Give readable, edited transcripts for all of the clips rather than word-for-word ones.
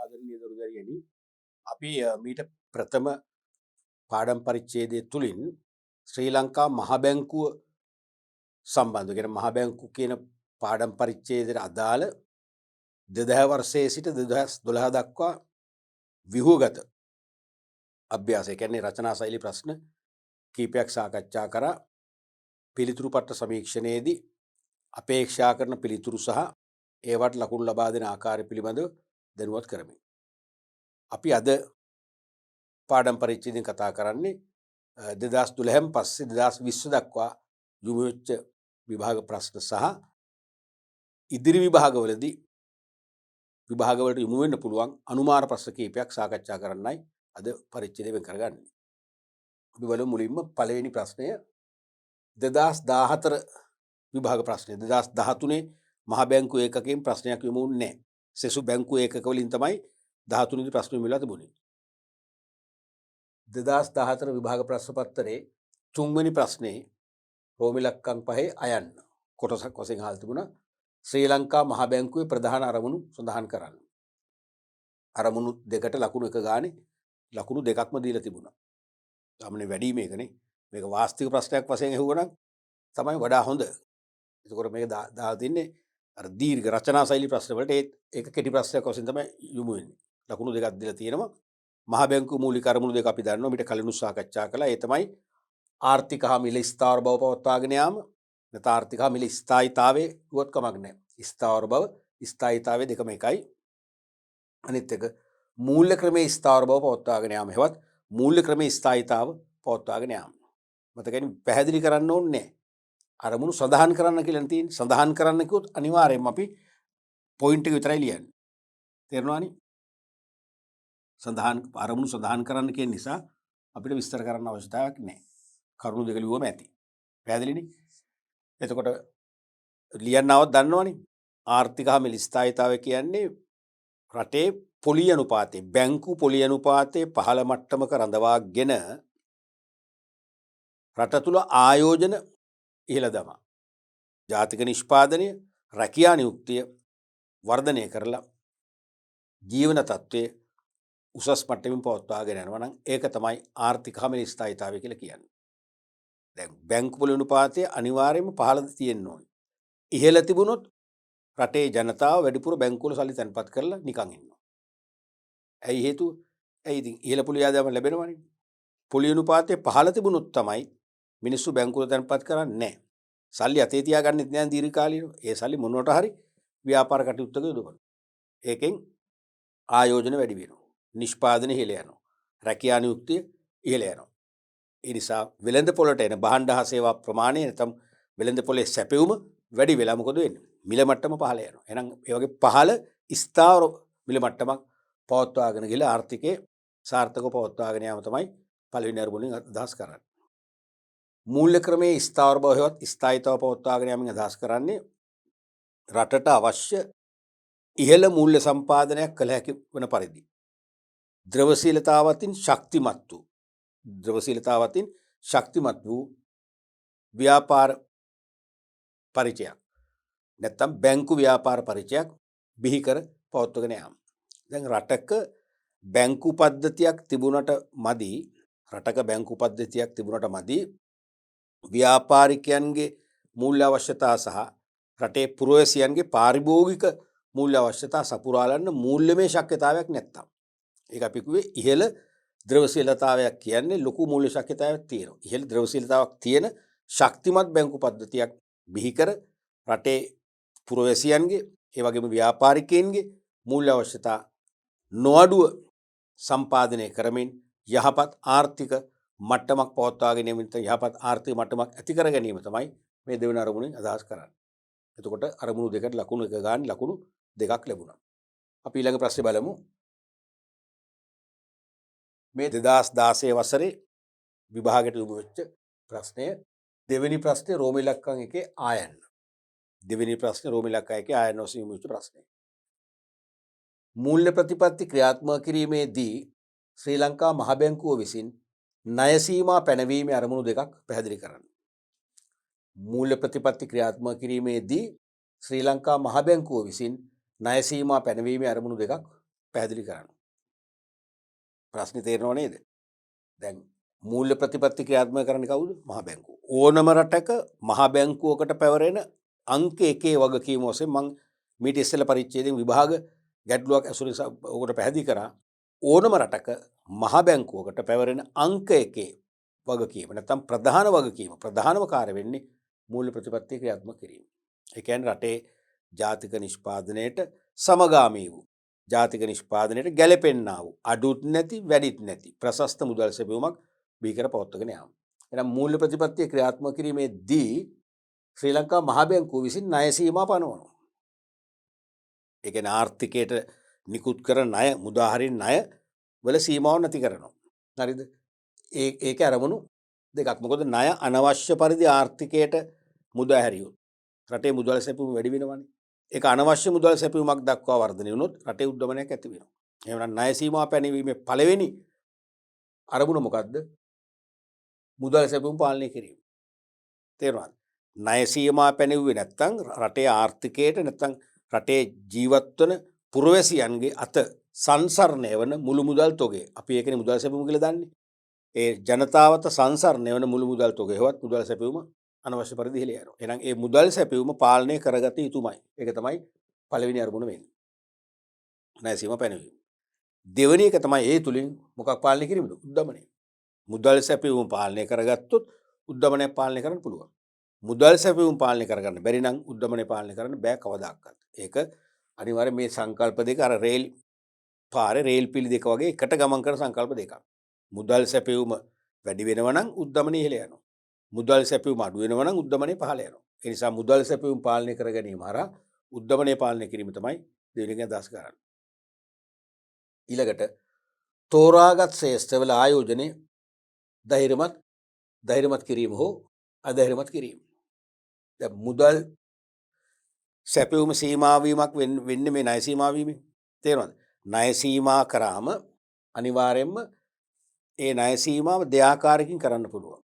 ආදරණීය දරුදරියනි අපි මීට ප්‍රථම පාඩම් පරිච්ඡේදය තුලින් ශ්‍රී ලංකා මහ බැංකුව සම්බන්ධ කියන මහ බැංකුව කියන පාඩම් පරිච්ඡේදයට අදාළ 2000 වර්ෂයේ සිට 2012 දක්වා ව්‍යුහගත අභ්‍යාසය කියන්නේ රචනා ශෛලී ප්‍රශ්න කීපයක් සාකච්ඡා කරා පිළිතුරු පත්‍ර සමීක්ෂණයේදී අපේක්ෂා කරන පිළිතුරු සහ ඒවට ලකුණු ලබා දෙන ආකාරය පිළිබඳව දැනුවත් කරමින් අපි අද පාඩම් පරිච්ඡේදයෙන් කතා කරන්නේ 2012න් පස්සේ 2020 දක්වා යොමු වෙච්ච විභාග ප්‍රශ්න සහ ඉදිරි විභාගවලදී විභාගවලට යොමු වෙන්න පුළුවන් අනුමාන ප්‍රශ්න කීපයක් සාකච්ඡා කරන්නයි අද පරිච්ඡේදය වෙන් කරගන්නේ. අපි බලමු මුලින්ම පළවෙනි ප්‍රශ්නය 2014 විභාග ප්‍රශ්නය. 2013 මහ බැංකුව ඒකකයෙන් ප්‍රශ්නයක් යොමු වුණේ නැහැ. සෙසු බැංකුව ඒකක වලින් තමයි 13 වෙනි ප්‍රශ්න යොමු වෙලා තිබුණේ. 2014 විභාග ප්‍රශ්න පත්‍රයේ 3 වෙනි ප්‍රශ්නේ රෝම ඉලක්කම් 5 අයන්න කොටසක් වශයෙන් අහලා තිබුණා. ශ්‍රී ලංකා මහ බැංකුවේ ප්‍රධාන අරමුණු සඳහන් කරන්න. අරමුණු දෙකට ලකුණු එක ගානේ ලකුණු දෙකක්ම දීලා තිබුණා. සාමාන්‍ය වැඩි මේකනේ. මේක වාස්තික ප්‍රශ්නයක් වශයෙන් ඇහුවනම් තමයි වඩා හොඳ. ඒකෝර මේක දාලා තින්නේ අර දීර්ඝ රචනා ශෛලී ප්‍රශ්න වලට ඒක කෙටි ප්‍රශ්නයක් වශයෙන් තමයි යොමු වෙන්නේ. ලකුණු දෙකක් දීලා තියෙනවා. මහ බැංකුවේ මූලික අරමුණු දෙක අපි දන්නවා. මීට කලින් සාකච්ඡා කළා. ඒ තමයි ආර්ථික හා මිල ස්ථාවර බව පවත්වාගෙන යාම. නැත්නම් ආර්ථික හා මිල ස්ථායීතාවයේ දුවත් කමක් නැහැ. ස්ථාවර බව ස්ථායීතාවයේ දෙකම එකයි. අනිත් එක මූල්‍ය ක්‍රමයේ ස්ථාවර බව පවත්වාගෙන යාම. හෙවත් මූල්‍ය ක්‍රමයේ ස්ථායීතාව පවත්වාගෙන යාම. මතකයි පැහැදිලි කරන්න ඕනේ නැහැ. අරමුණු සඳහන් කරන්න කියලා තියෙන්නේ. සඳහන් කරන්න කිව්වොත් අනිවාර්යයෙන්ම අපි පොයින්ට් එක විතරයි ලියන්නේ. තේරුණානේ? සඳහන් අරමුණු සඳහන් කරන්න කියන නිසා අපිට විස්තර කරන්න අවශ්‍යතාවයක් නැහැ. කරුණු දෙක ලියුවම ඇති. පැහැදිලිනේ? එතකොට ලියන්නවත් දන්නවනේ. ආර්ථික හා මිල ස්ථායීතාවය කියන්නේ රටේ පොලි අනුපාතය, බැංකු පොලි අනුපාතය පහළ මට්ටමක රඳවාගෙන රට තුල ආයෝජන ඉහළ දමා ජාතික නිෂ්පාදනය, රැකියා නියුක්තිය වර්ධනය කරලා ජීවන තත්ත්වයේ උසස් මට්ටමින් පවත්වාගෙන යනවා නම් ඒක තමයි ආර්ථික හා මිල ස්ථායීතාවය කියලා කියන්නේ. දැන් බැංකු පොලි අනුපාතය අනිවාර්යයෙන්ම පහළද තියෙන්න ඕනේ. ඉහළ තිබුණොත් රටේ ජනතාව වැඩිපුර බැංකුවල සල්ලි තැන්පත් කරලා නිකන් ඉන්නවා. ඇයි හේතුව? ඇයි ඉතින් ඉහළ පොලි ආදායම ලැබෙනවනේ. පොලි අනුපාතය පහළ තිබුණොත් තමයි මිනිස්සු බැංකුවල තැන්පත් කරන්නේ නැහැ. සල්ලි අතේ තියාගන්නෙත් නැහැ දීර්ඝ කාලීනව. ඒ සල්ලි මොනවට හරි ව්‍යාපාර කටයුත්තක යොදවනවා. ඒකෙන් ආයෝජන වැඩි වෙනවා. නිෂ්පාදනය ඉහළ යනවා. රැකියා නියුක්තිය ඉහළ යනවා. ඒ නිසා වෙළඳ පොළට එන භාණ්ඩ හා සේවා ප්‍රමාණය නැත්නම් වෙළඳ පොලේ සැපයුම වැඩි වෙලා මොකද වෙන්නේ? මිල මට්ටම පහළ යනවා. එහෙනම් ඒ වගේ පහළ ස්ථාවර මිල මට්ටමක් පවත්වාගෙන ගිහලා ආර්ථිකයේ සාර්ථකව පවත්වාගෙන යාම තමයි පළවෙනි අරමුණෙන් අදහස් කරන්නේ. මූල්‍ය ක්‍රමයේ ස්ථාවර බව හෙවත් ස්ථායීතාව පවත්වාගෙන යාමෙන් අදහස් කරන්නේ රටට අවශ්‍ය ඉහළ මූල්‍ය සම්පාදනයක් කළ හැකි වන පරිදි ද්‍රවශීලතාවතින් ශක්තිමත් වූ ව්‍යාපාර පරිචයක් නැත්තම් බැංකු ව්‍යාපාර පරිචයක් බිහි කර පවත්වාගෙන යාම. දැන් රටක බැංකු පද්ධතියක් තිබුණට මදි ව්‍යාපාරිකයන්ගේ මූල්‍ය අවශ්‍යතා සහ රටේ පුරවැසියන්ගේ පාරිභෝගික මූල්‍ය අවශ්‍යතා සපුරාලන්න මූල්‍යමය ශක්්‍යතාවයක් නැත්තම්. ඒක අපි කිව්වේ ඉහළ ද්‍රවශීලතාවයක් කියන්නේ ලොකු මූල්‍ය ශක්්‍යතාවයක් තියෙනවා. ඉහළ ද්‍රවශීලතාවක් තියෙන ශක්තිමත් බැංකු පද්ධතියක් බිහි කර රටේ පුරවැසියන්ගේ ඒ වගේම ව්‍යාපාරිකයන්ගේ මූල්‍ය අවශ්‍යතා නොඅඩුව සම්පාදනය කරමින් යහපත් ආර්ථික මට්ටමක් පවත්වාගෙන යමින් යහපත් ආර්ථික මට්ටමක් ඇති කර ගැනීම තමයි මේ දෙවෙනි අරමුණෙන් අදහස් කරන්නේ. එතකොට අරමුණු දෙකට ලකුණු එක ගන්න ලකුණු දෙකක් ලැබුණා. අපි ඊළඟ ප්‍රශ්නේ බලමු. මේ 2016 වසරේ විභාගයට යොමු වෙච්ච ප්‍රශ්නය දෙවෙනි ප්‍රශ්නේ රෝම ඉලක්කම් 1 ආයන්න. දෙවෙනි ප්‍රශ්නේ රෝම ඉලක්කම් 1 ආයන්න ඔස්සේ යොමු වෙච්ච ප්‍රශ්නය. මූල්‍ය ප්‍රතිපත්ති ක්‍රියාත්මක කිරීමේදී ශ්‍රී ලංකා මහ බැංකුව විසින් ණය සීමා පැනවීමේ අරමුණු දෙකක් පැහැදිලි කරන්න. මූල්‍ය ප්‍රතිපත්ති ක්‍රියාත්මක කිරීමේදී ශ්‍රී ලංකා මහ බැංකුව විසින් ණය සීමා පැනවීමේ අරමුණු දෙකක් පැහැදිලි කරන්න. ප්‍රශ්නේ තේරෙනව නේද? දැන් මූල්‍ය ප්‍රතිපත්ති ක්‍රියාත්මක කරන්නේ කවුද? මහා බැංකුව. ඕනම රටක මහා බැංකුවකට පැවරෙන අංක 1 වගකීම වශයෙන් මම මීට ඉස්සෙල්ලා පරිච්ඡේදයෙන් විභාග ගැටලුවක් ඇසුරු නිසා ඔකට පැහැදිලි කරා. ඕනම රටක මහා බැංකුවකට පැවරෙන අංක 1 වගකීම නැත්නම් ප්‍රධාන වගකීම ප්‍රධානම කාර්ය වෙන්නේ මූල්‍ය ප්‍රතිපත්ති ක්‍රියාත්මක කිරීම. ඒ කියන්නේ රටේ ජාතික නිෂ්පාදනයට සමගාමී වූ ජාතික නිෂ්පාදනයට ගැලපෙන්නා වූ අඩුත් නැති වැඩිත් නැති ප්‍රශස්ත මුදල් සැපයුමක් බිහිකර පවත්වාගෙන යාම. එහෙනම් මූල්‍ය ප්‍රතිපත්තිය ක්‍රියාත්මක කිරීමේදී ශ්‍රී ලංකා මහා බැංකුව විසින් ණය සීමා පනවනවා. ඒ කියන්නේ ආර්ථිකයට නිකුත් කරන ණය මුදාහරින ණය වල සීමාව නැති කරනවා. හරිද? ඒක අරමුණු දෙකක්. මොකද ණය අනවශ්‍ය පරිදි ආර්ථිකයට මුදා හැරියොත් රටේ මුදල් සැපයුම වැඩි වෙනවනේ. ඒක අනවශ්‍ය මුදල් සැපයුමක් දක්වා වර්ධනය වුණොත් රටේ උද්දමනයක් ඇති වෙනවා. එහෙනම් ණය සීමා පැනවීමේ පළවෙනි අරමුණ මොකද්ද? මුදල් සැපයුම් පාලනය කිරීම. තේරුණාද? ණය සීමා පැනවුවේ නැත්නම් රටේ ආර්ථිකයට නැත්නම් රටේ ජීවත් වන පුරවැසියන්ගේ අත සංසරණය වන මුළු මුදල් තොගය අපි ඒකනේ මුදල් සැපයුම කියලා දන්නේ. ඒ ජනතාවත සංසරණය වන මුළු මුදල් තොගයවත් මුදල් සැපයුම අනවශ්‍ය පරිදි ඉහළ යනවා. එහෙනම් ඒ මුදල් සැපයුම පාලනය කරගත යුතුමයි. ඒක තමයි පළවෙනි අරමුණ වෙන්නේ. ණය සීමා පැනවීම. දෙවෙනි එක තමයි ඒ තුලින් මොකක් පාලනය කිරීමද? උද්දමනය. මුදල් සැපයුම පාලනය කරගත්තොත් උද්දමනය පාලනය කරන්න පුළුවන්. මුදල් සැපයුම් පාලනය කරගන්න බැරි නම් උද්දමනය පාලනය කරන්න බෑ කවදාකවත්. ඒක අනිවාර්යයෙන් මේ සංකල්ප දෙක අර රේල් පාරේ රේල් පිළි දෙක වගේ එකට ගමන් කරන සංකල්ප දෙකක්. මුදල් සැපයුම වැඩි වෙනවා නම් උද්දමනය ඉහළ යනවා. මුදල් සැපයුම අඩු වෙනවා නම් උද්දමනය පහළ යනවා. ඒ නිසා මුදල් සැපයුම් පාලනය කර ගැනීම හරහා උද්දමනය පාලනය කිරීම තමයි දෙවෙනි එක අදහස් කරන්නේ. ඊළඟට තෝරාගත් ශ්‍රේෂ්ඨවල ආයෝජනයේ ධෛර්යමත් කිරීම හෝ අධෛර්යමත් කිරීම. දැන් මුදල් සැපයුම සීමා වීමක් වෙන්නේ මේ ණය සීමා වීමෙන්. තේරෙනවද? ණය සීමා කරාම අනිවාර්යයෙන්ම ඒ ණය සීමාව දෙආකාරයකින් කරන්න පුළුවන්.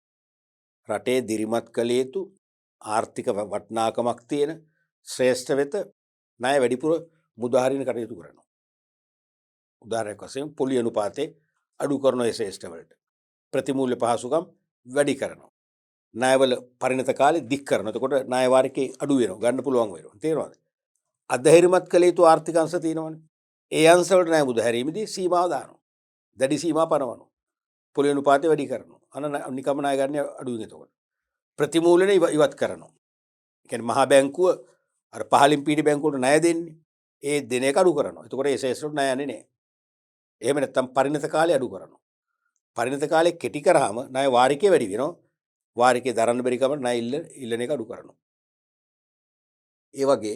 රටේ දිරිමත් කළ යුතු ආර්ථික වටිනාකමක් තියෙන ශ්‍රේෂ්ඨ වෙත ණය වැඩිපුර මුදාහරින කටයුතු කරනවා. උදාහරණයක් වශයෙන් පොලි අනුපාතේ අඩු කරන ඒ ශ්‍රේෂ්ඨ වලට ප්‍රතිමූල්‍ය පහසුකම් වැඩි කරනවා. ණයවල පරිණත කාලේ දික් කරනවා. එතකොට ණය වාරිකේ අඩු වෙනවා. ගන්න පුළුවන් වෙනවා. තේරෙනවද? අධෛර්යමත් කළ යුතු ආර්ථික අංශ තියෙනවනේ. ඒ අංශ වලට ණය මුදාහැරීමේදී සීමාව දානවා. දැඩි සීමා පනවනවා. පොලි අනුපාතේ වැඩි කරනවා. නිකම් ණය ගන්න අඩු වෙන එතකොට. ප්‍රතිමූල්‍යනේ ඉවත් කරනවා. ඒ කියන්නේ මහා බැංකුව අර පහලින් පීඩි බැංකුවට ණය දෙන්නේ. ඒ දෙන එක අඩු කරනවා. එතකොට ඒ ශේෂ්ඨට ණය යන්නේ නැහැ. එහෙම නැත්නම් පරිණත කාලය අඩු කරනවා. පරිණත කාලය කෙටි කරාම ණය වාරිකේ වැඩි වෙනවා. වාරිකේ දරන්න බැරි කම ණය ඉල්ලන එක අඩු කරනවා. ඒ වගේ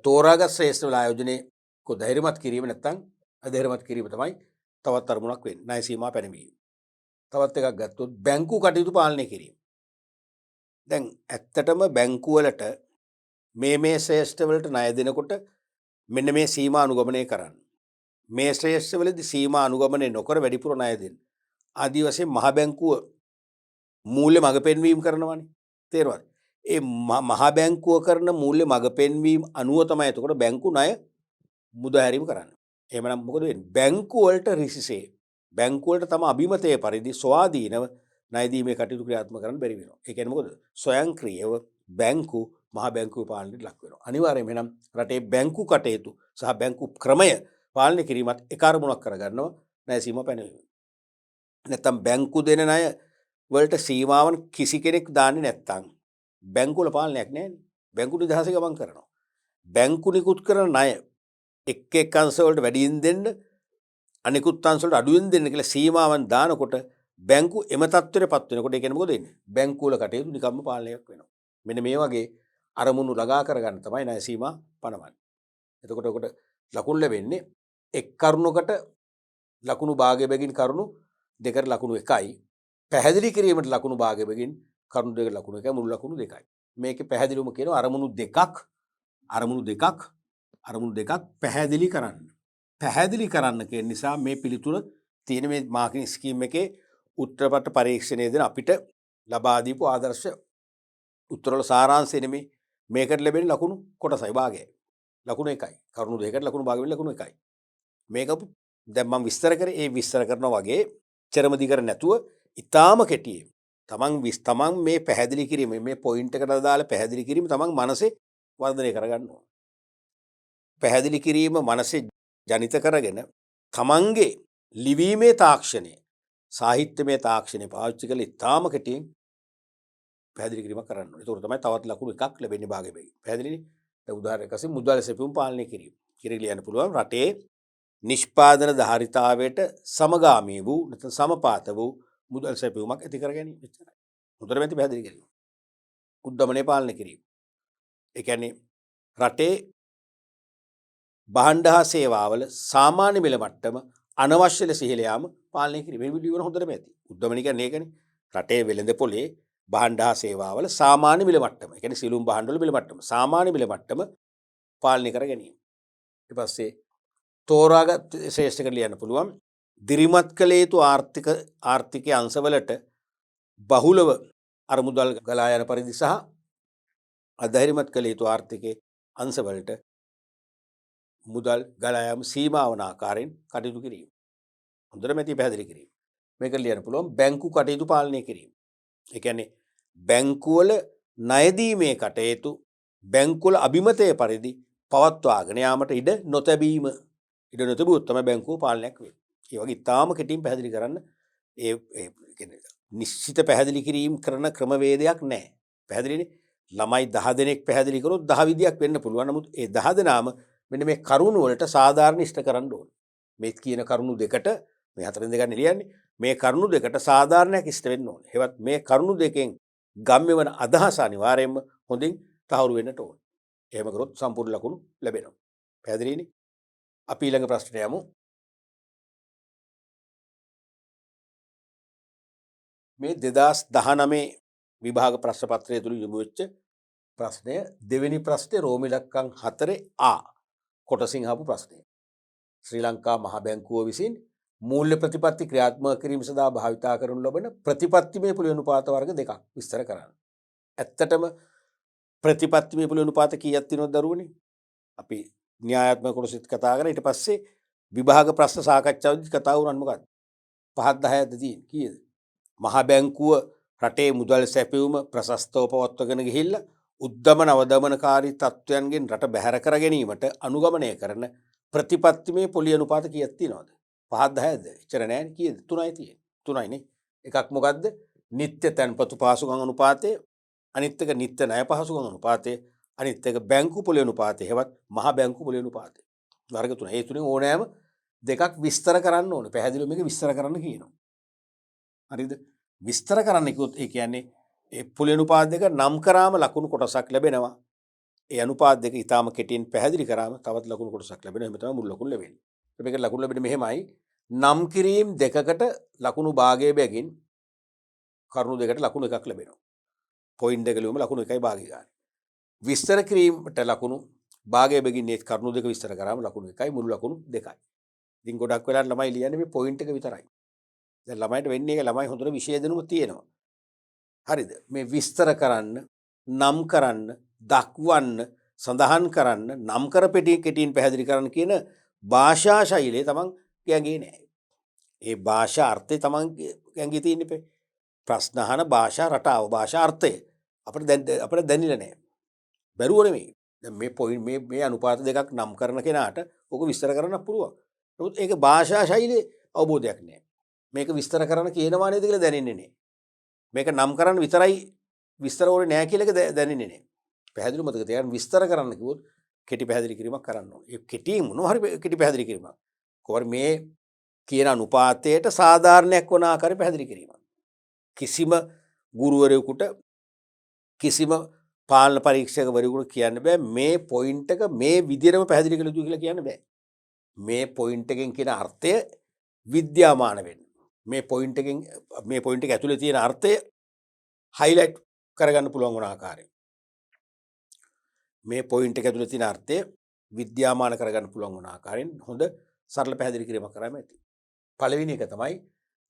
තෝරාගත් ශ්‍රේෂ්ඨ වල ආයෝජනයේ ධෛර්යමත් කිරීම නැත්නම් අධෛර්යමත් කිරීම තමයි තවත් අරමුණක් වෙන්නේ. ණය සීමා පැනවීම. තවත් එකක් ගත්තොත් බැංකු කටයුතු පාලනය කිරීම. දැන් ඇත්තටම බැංකු වලට මේ ශ්‍රේෂ්ඨ වලට ණය දෙනකොට මෙන්න මේ සීමා අනුගමනය කරන්න. මේ ශ්‍රේෂ්ඨ වලදී සීමා අනුගමනය නොකර වැඩිපුර ණය දෙන්න. ආදී වශයෙන් මහ බැංකුව මූල්‍ය මඟ පෙන්වීම කරනවානේ. තේරුණාද? ඒ මහ බැංකුව කරන මූල්‍ය මඟ පෙන්වීම අනුව තමයි එතකොට බැංකු ණය මුදාහැරීම කරන්නේ. එහෙමනම් මොකද වෙන්නේ? බැංකු වලට රිසිසේ බැංකු වලට තම අභිමතයේ පරිදි ස්වාධීනව ණය දීමේ කටයුතු ක්‍රියාත්මක කරන්න බැරි වෙනවා. ඒ කියන්නේ මොකද? ස්වයංක්‍රීයව බැංකු මහ බැංකුව පාලනයට ලක් වෙනවා. අනිවාර්යයෙන්ම එහෙනම් රටේ බැංකු කටයුතු සහ බැංකු ක්‍රමය පාලනය කිරීමත් එක අරමුණක් කරගන්නවා ණය සීමා පැනවීම. නැත්තම් බැංකු දෙන ණය වලට සීමාවන් කිසි කෙනෙක් දාන්නේ නැත්තම් බැංකු වල පාලනයක් නැහැ. බැංකු නිදහසේ ගමන් කරනවා. බැංකු නිකුත් කරන ණය එක් අංශ වලට වැඩියෙන් දෙන්න අනිකුත් අංශ වලට අඩුවෙන් දෙන්න කියලා සීමාවන් දානකොට බැංකු එම තත්ත්වයටපත් වෙනකොට ඒ කියන්නේ මොකද වෙන්නේ? බැංකු වල කටයුතු නිකම්ම පාලනයක් වෙනවා. මෙන්න මේ වගේ අරමුණු ළඟා කරගන්න තමයි ණය සීමා පනවන්නේ. එතකොට ඔකට ලකුණු ලැබෙන්නේ එක් කරුණකට ලකුණු භාගය බැගින් කරුණු දෙකට ලකුණු 1යි. පැහැදිලි කිරීමට ලකුණු භාගය බැගින් කරුණු දෙකට ලකුණු 1යි මුළු ලකුණු 2යි. මේකේ පැහැදිලිවම කියනවා අරමුණු දෙකක් පැහැදිලි කරන්න. පැහැදිලි කරන්න කියන නිසා මේ පිළිතුර තියෙන මේ මාර්කින් ස්කීම් එකේ උත්තරපත්‍ර පරීක්ෂණයේදී අපිට ලබා දීපු ආදර්ශ උත්තරවල සාරාංශය නෙමේ මේකට ලැබෙන ලකුණු කොටසයි භාගයයි. ලකුණු 1යි. කරුණු දෙකකට ලකුණු භාගය වෙන ලකුණු 1යි. මේක දැන් මම විස්තර කරේ ඒ විස්තර කරනවා වගේ චරම දිගර නැතුව ඊටාම කෙටියෙන් තමන් මේ පැහැදිලි කිරීම මේ පොයින්ට් එකට දාලා පැහැදිලි කිරීම තමන් මනසේ වර්ධනය කරගන්න ඕන. පැහැදිලි කිරීම මනසේ ජනිත කරගෙන තමන්ගේ ලිවීමේ තාක්ෂණය සාහිත්‍යමය තාක්ෂණය පාවිච්චි කරලා ඊටාම කෙටියෙන් පැහැදිලි කිරීමක් කරන්න ඕනේ. ඒක තමයි තවත් ලකුණු එකක් ලැබෙන්නේ භාගය බැගින්. පැහැදිලිනේ? දැන් උදාහරණයක් වශයෙන් මුදල් සැපයුම් පාලනය කිරීම. කියලා ලියන්න පුළුවන් රටේ නිෂ්පාදන ධාරිතාවයට සමගාමී වූ නැත්නම් සමපාත වූ මුදල් සැපයුමක් ඇති කර ගැනීම. එච්චරයි. හොඳට මැති පැහැදිලි කිරීම. උද්දමනය පාලනය කිරීම. ඒ කියන්නේ රටේ භාණ්ඩ හා සේවාවල සාමාන්‍ය මිල මට්ටම අනවශ්‍ය ලෙස ඉහළ යාම පාලනය කිරීම. මේ විදිහට හොඳට මැති. උද්දමනය කියන්නේ ඒකනේ. රටේ වෙළඳ පොලේ භාණ්ඩ හා සේවාවල සාමාන්‍ය මිල මට්ටම. ඒ කියන්නේ සියලුම භාණ්ඩ වල මිල මට්ටම. සාමාන්‍ය මිල මට්ටම පාලනය කර ගැනීම. ඊට පස්සේ තෝරාගත් ශ්‍රේෂ්ඨ කර ලියන්න පුළුවන් දිරිමත් කළ යුතු ආර්ථිකයේ අංශවලට බහුලව අරමුදල් ගලා යන පරිදි සහ අධෛර්යමත් කළ යුතු ආර්ථිකයේ අංශවලට මුදල් ගලා යාම සීමා වන ආකාරයෙන් කටයුතු කිරීම. හොඳට මැති පැහැදිලි කිරීම. මේක ලියන්න පුළුවන් බැංකු කටයුතු පාලනය කිරීම. ඒ කියන්නේ බැංකුවල ණය දීමේ කටයුතු බැංකුවල අභිමතය පරිදි පවත්වාගෙන යාමට ඉඩ නොතැබීම. ඉඩ නොතැබුවොත් තමයි බැංකුව පාලනයක් වෙන්නේ. ඒ වගේ ඉතාම කෙටියෙන් පැහැදිලි කරන්න ඒ කියන්නේ නිශ්චිත පැහැදිලි කිරීම කරන ක්‍රමවේදයක් නැහැ. පැහැදිලිනේ? ළමයි 10 දෙනෙක් පැහැදිලි කරොත් 10 විදියක් වෙන්න පුළුවන්. නමුත් ඒ 10 දෙනාම මෙන්න මේ කරුණු වලට සාධාරණ ඉෂ්ට කරන්න ඕනේ. මේ කියන කරුණු දෙකට මේ හතරෙන් දෙකක් නෙලියන්නේ. මේ කරුණු දෙකට සාධාරණයක් ඉෂ්ට වෙන්න ඕනේ. ඒවත් මේ කරුණු දෙකෙන් ගම්ම්‍ය වන අදහස අනිවාර්යයෙන්ම හොඳින් තහවුරු වෙන්නට ඕනේ. එහෙම කරොත් සම්පූර්ණ ලකුණු ලැබෙනවා. පැහැදිලිනේ? අපි ඊළඟ ප්‍රශ්නට යමු. මේ 2019 විභාග ප්‍රශ්න පත්‍රය තුල යොමු වෙච්ච ප්‍රශ්නය දෙවෙනි ප්‍රශ්නේ රෝම ඉලක්කම් 4 ආ කොටසින් ආපු ප්‍රශ්නය. ශ්‍රී ලංකා මහ බැංකුව විසින් මූල්‍ය ප්‍රතිපත්ති ක්‍රියාත්මක කිරීම සඳහා භාවිතා කරනු ලබන ප්‍රතිපත්තිමය පුලි අනුපාත වර්ග දෙකක් විස්තර කරන්න. ඇත්තටම ප්‍රතිපත්තිමය පුලි අනුපාත කීයක් තියෙනවද දරුවනේ? අපි න්‍යායාත්මක කොටසෙත් කතා කරා. ඊට පස්සේ විභාග ප්‍රශ්න සාකච්ඡාවේදී කතා වුණා මොකක්ද? 5ක් 10ක්ද තියෙන්නේ කීයද? මහ බැංකුව රටේ මුදල් සැපයුම ප්‍රශස්තව පවත්වාගෙන ගිහිල්ලා උද්දමන අවදමනකාරී තත්ත්වයන්ගෙන් රට බැහැර කර ගැනීමට අනුගමනය කරන ප්‍රතිපත්තිමය පොලි අනුපාත කීයක් තියෙනවද? 5ක් 10ක්ද? එච්චර නෑනේ. කීයද? 3යි තියෙන්නේ. 3යිනේ. එකක් මොකද්ද? නිත්‍ය තැන්පතු පහසුකම් අනුපාතය, අනිත් එක නිත්‍ය ණය පහසුකම් අනුපාතය, අනිත් එක බැංකු පොලි අනුපාතය. හෙවත් මහ බැංකු පොලි අනුපාතය. වර්ග 3. ඒ තුනෙන් ඕනෑම දෙකක් විස්තර කරන්න ඕනේ. පැහැදිලිව මේක විස්තර කරන්න කියනවා. හරිද? විස්තර කරන්න කිව්වොත් ඒ කියන්නේ ඒ පුලි අනුපාත දෙක නම් කරාම ලකුණු කොටසක් ලැබෙනවා. ඒ අනුපාත දෙක ඊටාම කෙටියෙන් පැහැදිලි කරාම තවත් ලකුණු කොටසක් ලැබෙනවා. එහෙම තමයි මුල් ලකුණු ලැබෙන්නේ. මේක ලකුණු ලැබෙන්නේ මෙහෙමයි. නම් කිරීම දෙකකට ලකුණු භාගයේ බැගින් කරුණු දෙකට ලකුණු එකක් ලැබෙනවා. පොයින්ට් දෙක ලියුම ලකුණු 1යි භාගය ගන්න. විස්තර කිරීමට ලකුණු භාගයේ බැගින් මේ කරුණු දෙක විස්තර කරාම ලකුණු 1යි මුළු ලකුණු 2යි. ඉතින් ගොඩක් වෙලාවට ළමයි ලියන්නේ මේ පොයින්ට් එක විතරයි. දැන් ළමයිට වෙන්නේ ඒක ළමයි හොඳට විෂය දැනුම තියෙනවා. හරිද? මේ විස්තර කරන්න, නම් කරන්න, දක්වන්න, සඳහන් කරන්න, නම් කර කෙටියෙන් පැහැදිලි කරන්න කියන භාෂා ශෛලිය තමන් ගැඟේ නැහැ. ඒ භාෂා අර්ථය තමන් ගැඟේ තියෙන්නේ පෙ. ප්‍රශ්න අහන භාෂා රටාව, භාෂා අර්ථය අපිට දැනෙන්නේ නැහැ. බැරුව නෙමෙයි. දැන් මේ පොයින්ට් මේ අනුපාත දෙකක් නම් කරන කෙනාට ඕක විස්තර කරන්න පුළුවන්. නමුත් ඒක භාෂා ශෛලියේ අවබෝධයක් නැහැ. මේක විස්තර කරන්න කියනවා නේද කියලා දැනෙන්නේ නැහැ. මේක නම් කරන්න විතරයි විස්තර ඕනේ නැහැ කියලා එක දැනෙන්නේ නැහැ. පැහැදිලි මතක තියාගන්න විස්තර කරන්න කිව්වොත් කෙටි පැහැදිලි කිරීමක් කරන්න ඕනේ. ඒ කෙටි මොනවා හරි කෙටි පැහැදිලි කිරීමක්. කොහොම මේ කියන අනුපාතයට සාධාරණයක් වන ආකාරය පැහැදිලි කිරීමක්. කිසිම ගුරුවරයෙකුට කිසිම පාලන පරීක්ෂකවරයෙකුට කියන්න බෑ මේ පොයින්ට් එක මේ විදිහටම පැහැදිලි කළ යුතුයි කියලා කියන්න බෑ. මේ පොයින්ට් එකෙන් කියන අර්ථය විද්‍යාමාන වෙන්න. මේ පොයින්ට් එක ඇතුලේ තියෙන අර්ථය හයිලයිට් කරගන්න පුළුවන් වුණ ආකාරය. මේ පොයින්ට් එක ඇතුලේ තියෙන අර්ථය විද්‍යාමාන කරගන්න පුළුවන් වුණ ආකාරයෙන් හොඳ සරල පැහැදිලි කිරීමක් කරාම ඇති. පළවෙනි එක තමයි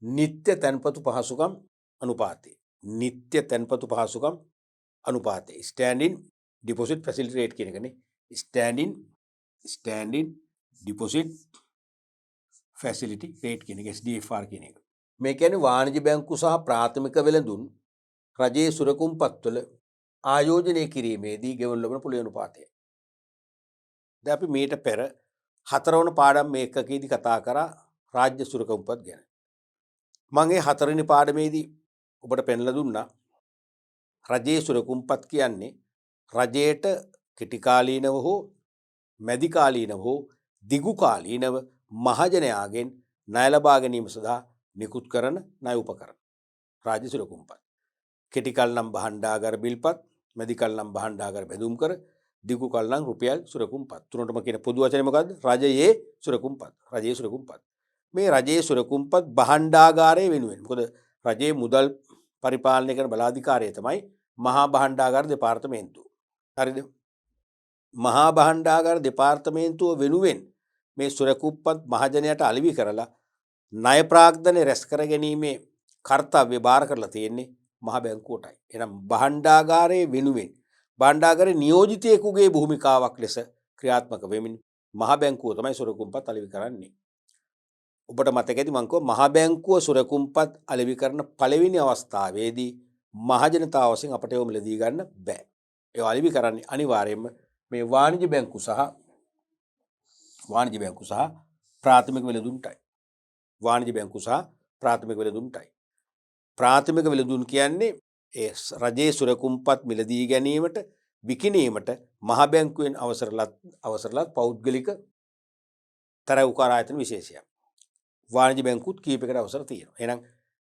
නිත්‍ය තැන්පතු පහසුකම් අනුපාතය. නිත්‍ය තැන්පතු පහසුකම් අනුපාතය. ස්ටෑන්ඩින් ඩිපොසිට් ෆැසිලිටි රේට් කියන එකනේ. ස්ටෑන්ඩින් ඩිපොසිට් ෆැසිලිටි රේට් කියන එක SDFR කියන එක. මේ කියන්නේ වාණිජ බැංකු සහ ප්‍රාථමික වෙළඳුන් රජයේ සුරකුම්පත්වල ආයෝජනය කිරීමේදී ගෙවනු ලබන පොලි අනුපාතය. දැන් අපි මීට පෙර 4 වන පාඩම් මේකකයේදී කතා කරා රාජ්‍ය සුරකුම්පත් ගැන. මම ඒ 4 වෙනි පාඩමේදී ඔබට පෙන්ලා දුන්නා රජයේ සුරකුම්පත් කියන්නේ රජයට කෙටි කාලීනව හෝ මැදි කාලීනව හෝ දිගු කාලීනව මහජනයාගෙන් ණය ලබා ගැනීම සඳහා නිකුත් කරන ණය උපකරණ රාජ්‍ය සුරකුම්පත්. කෙටි කල නම් භාණ්ඩාගාර බිල්පත්, මැදි කල නම් භාණ්ඩාගාර බෙදුම් කර, දිගු කල නම් රුපියල් සුරකුම්පත්. තුනටම කියන පොදු වචනේ මොකද්ද? රජයේ සුරකුම්පත්. රජයේ සුරකුම්පත්. මේ රජයේ සුරකුම්පත් භාණ්ඩාගාරය වෙනුවෙන්. මොකද රජයේ මුදල් පරිපාලනය කරන බලාධිකාරිය තමයි මහා භාණ්ඩාගාර දෙපාර්තමේන්තුව. හරිද? මහා භාණ්ඩාගාර දෙපාර්තමේන්තුව වෙනුවෙන් මේ සුරකුම්පත් මහජනයාට අලෙවි කරලා ණය ප්‍රාග්ධනය රැස් කර ගැනීමේ කර්තව්‍ය බාර කරලා තියෙන්නේ මහ බැංකුවටයි. එහෙනම් භාණ්ඩාගාරයේ වෙනුවෙන් භාණ්ඩාගාරයේ නියෝජිතයෙකුගේ භූමිකාවක් ලෙස ක්‍රියාත්මක වෙමින් මහ බැංකුව තමයි සුරකුම්පත් අලෙවි කරන්නේ. ඔබට මතක ඇති මම කිව්වා මහ බැංකුව සුරකුම්පත් අලෙවි කරන පළවෙනි අවස්ථාවේදී මහ ජනතාව වශයෙන් අපට ඒව මිලදී ගන්න බෑ. ඒව අලෙවි කරන්නේ අනිවාර්යයෙන්ම මේ වාණිජ බැංකු සහ ප්‍රාථමික වෙළඳුන්ටයි. වාණිජ බැංකු සහ ප්‍රාථමික වෙළඳුන්ටයි. ප්‍රාථමික වෙළඳුන් කියන්නේ ඒ රජයේ සුරකුම්පත් මිලදී ගැනීමට විකිණීමට මහ බැංකුවෙන් අවසරලත් පෞද්ගලික තරවුකාර ආයතන විශේෂයක්. වාණිජ බැංකුත් කීපයකට අවසර තියෙනවා. එහෙනම්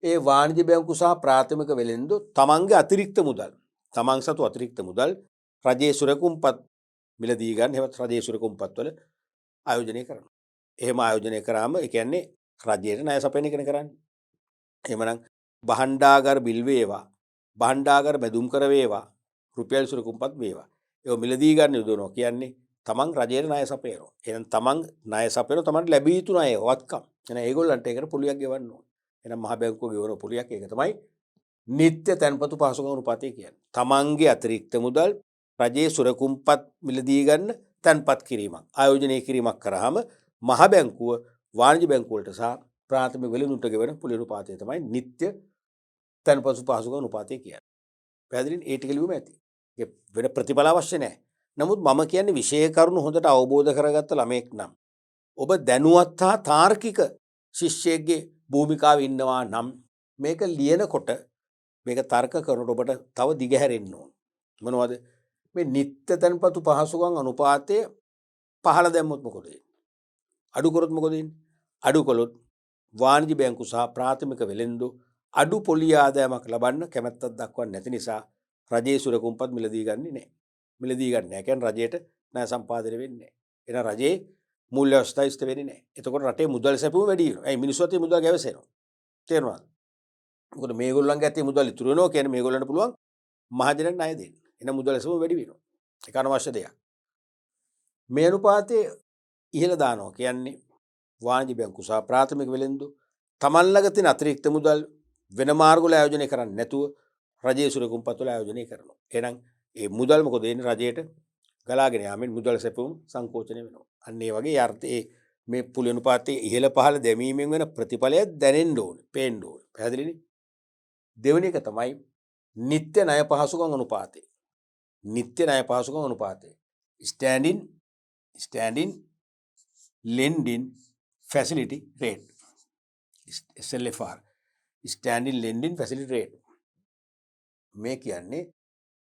ඒ වාණිජ බැංකු සහ ප්‍රාථමික වෙළෙන්දෝ තමන්ගේ අතිරික්ත මුදල්, තමන් සතු අතිරික්ත මුදල් රජයේ සුරකුම්පත් මිලදී ගන්න හැවත් රජයේ සුරකුම්පත් වල ආයෝජනය කරනවා. එහෙම ආයෝජනය කරාම ඒ කියන්නේ රජයට ණය සපයන එක කරන්නේ. එහෙමනම් භාණ්ඩාගාර බිල් වේවා, භාණ්ඩාගාර බෙදුම් කර වේවා, රුපියල් සුරකුම්පත් වේවා. ඒක මිලදී ගන්න යොදවනවා කියන්නේ තමන් රජයට ණය සපයනවා. එහෙනම් තමන් ණය සපයනවා තමන්ට ලැබී යුතු ණය වත්කම්. එහෙනම් ඒගොල්ලන්ට ඒකට පොලියක් ගෙවන්න ඕනේ. එහෙනම් මහ බැංකුව ගෙවන පොලියක් ඒක තමයි නිත්‍ය තැන්පතු පහසුකම් අනුපාතය කියන්නේ. තමන්ගේ අතිරික්ත මුදල් රජයේ සුරකුම්පත් මිලදී ගන්න තැන්පත් කිරීමක්, ආයෝජනය කිරීමක් කරාම මහ බැංකුව වාණිජ බැංකුව වලට සහ ප්‍රාථමික වෙළඳුන්ට ගෙවන පොලි අනුපාතය තමයි නිත්‍ය තැන්පතු පහසුකම් අනුපාතය කියන්නේ. පැහැදිලිනේ? ඒ ටික ලියුම ඇති. ඒක වෙන ප්‍රතිඵල අවශ්‍ය නැහැ. නමුත් මම කියන්නේ විෂය කරුණු හොඳට අවබෝධ කරගත්ත ළමයෙක් නම් ඔබ දැනුවත් හා තාර්කික ශිෂ්‍යයෙක්ගේ භූමිකාවේ ඉන්නවා නම් මේක ලියනකොට මේක තර්ක කරනකොට ඔබට තව දිගහැරෙන්න ඕන. මොනවද? මේ නිත්‍ය තැන්පතු පහසුකම් අනුපාතය පහළ දැම්මොත් මොකද වෙන්නේ? අඩු කරොත් මොකද වෙන්නේ? අඩු කළොත් වාණිජ බැංකු සහ ප්‍රාථමික වෙළෙන්දෝ අඩු පොලි ආදායමක් ලබන්න කැමැත්තක් දක්වන්නේ නැති නිසා රජයේ සුරකුම්පත් මිලදී ගන්නේ නැහැ. මිලදී ගන්න නැහැ කියන්නේ රජයට ණය සම්පාදනය වෙන්නේ නැහැ. එහෙනම් රජයේ මූල්‍ය අවස්ථාව ඉෂ්ට වෙන්නේ නැහැ. එතකොට රටේ මුදල් සැපුම වැඩි වෙනවා. ඒ මිනිස්සු අතේ මුදල් ගැවසෙනවා. තේරුණාද? මොකද මේගොල්ලන්ගේ අතේ මුදල් ඉතුරු වෙනවා කියන්නේ මේගොල්ලන්ට පුළුවන් මහජනට ණය දෙන්න. එහෙනම් මුදල් සැපුම වැඩි වෙනවා. ඒක අනවශ්‍ය දෙයක්. මේ අනුපාතයේ ඉහළ දානවා කියන්නේ වාණිජ බැංකු සහ ප්‍රාථමික වෙළෙන්දෝ තමන් ළඟ තියෙන අතිරික්ත මුදල් වෙන මාර්ග වල ආයෝජනය කරන්නේ නැතුව රජයේ සුරකුම්පත් වල ආයෝජනය කරනවා. එහෙනම් ඒ මුදල් මොකද වෙන්නේ? රජයට ගලාගෙන යාමෙන් මුදල් සැපුම් සංකෝචනය වෙනවා. අන්න ඒ වගේ අර්ථයේ මේ පොලි අනුපාතයේ ඉහළ පහළ දැමීමෙන් වෙන ප්‍රතිඵලය දැනෙන්න ඕනේ, පේන්න ඕනේ. පැහැදිලිනේ? දෙවෙනි එක තමයි නිත්‍ය ණය පහසුකම් අනුපාතය. නිත්‍ය ණය පහසුකම් අනුපාතය. standing lending facility rate. SLFR. standing lending facility rate. මේ කියන්නේ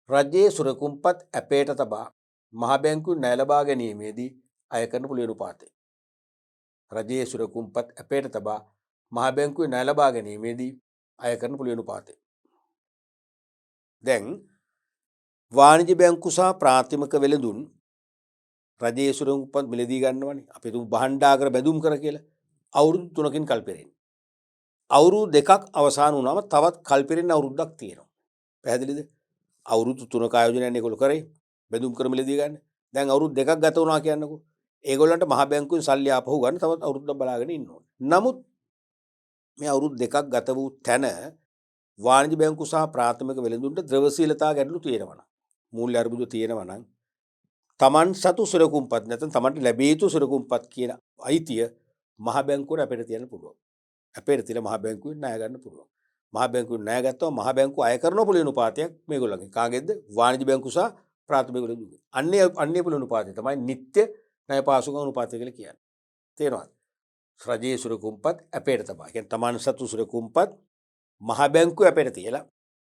රජයේ සුරකුම්පත් ඇපේට තබා මහ බැංකුවෙන් ණය ලබා ගැනීමේදී අය කරන පොලි අනුපාතය. රජයේ සුරකුම්පත් ඇපේට තබා මහ බැංකුවෙන් ණය ලබා ගැනීමේදී අය කරන පොලි අනුපාතය. දැන් වාණිජ බැංකු සහ ප්‍රාථමික වෙළඳුන් රජයේ සුරකුම්පත් මිලදී ගන්නවනේ. අපි තුමු භාණ්ඩාගාර බැදුම් කර කියලා. අවුරුදු 3කින් කල්පෙරෙන්නේ. අවුරුදු 2ක් අවසන් වුණාම තවත් කල්පෙරෙන්න අවුරුද්දක් තියෙනවා. පැහැදිලිද? අවුරුදු 3ක ආයෝජනයක් ඒගොල්ලෝ කරේ බෙදුම් කර මිලදී ගන්න. දැන් අවුරුදු 2ක් ගත වුණා කියන්නකෝ. ඒගොල්ලන්ට මහ බැංකුවෙන් සල්ලි ආපහු ගන්න තවත් අවුරුද්දක් බලාගෙන ඉන්න ඕනේ. නමුත් මේ අවුරුදු 2ක් ගත වූ තැන වාණිජ බැංකු සහ ප්‍රාථමික වෙළඳුන්ට ද්‍රවශීලතා ගැටලු තියෙනවා නම්, මූල්‍ය අර්බුද තියෙනවා නම් තමන් සතු සුරකුම්පත් නැත්නම් තමන්ට ලැබිය යුතු සුරකුම්පත් කියන අයිතිය මහ බැංකුවට අපිට තියන්න පුළුවන්. අපිට තියලා මහ බැංකුවෙන් ණය ගන්න පුළුවන්. මහ බැංකුවෙන් ණය ගත්තම මහ බැංකුව අය කරන පොලි අනුපාතයක් මේගොල්ලන්ගේ. කාගේද? වාණිජ බැංකු සහ ප්‍රාථමික බැංකුවගේ. අන්නේ පොලි අනුපාතය තමයි නිත්‍ය ණය පාසුකම් අනුපාතය කියලා කියන්නේ. තේරෙනවද? රජයේ සුරකුම්පත් අපේට තමයි. කියන්නේ තමන් සතු සුරකුම්පත් මහ බැංකුවේ අපේට තියලා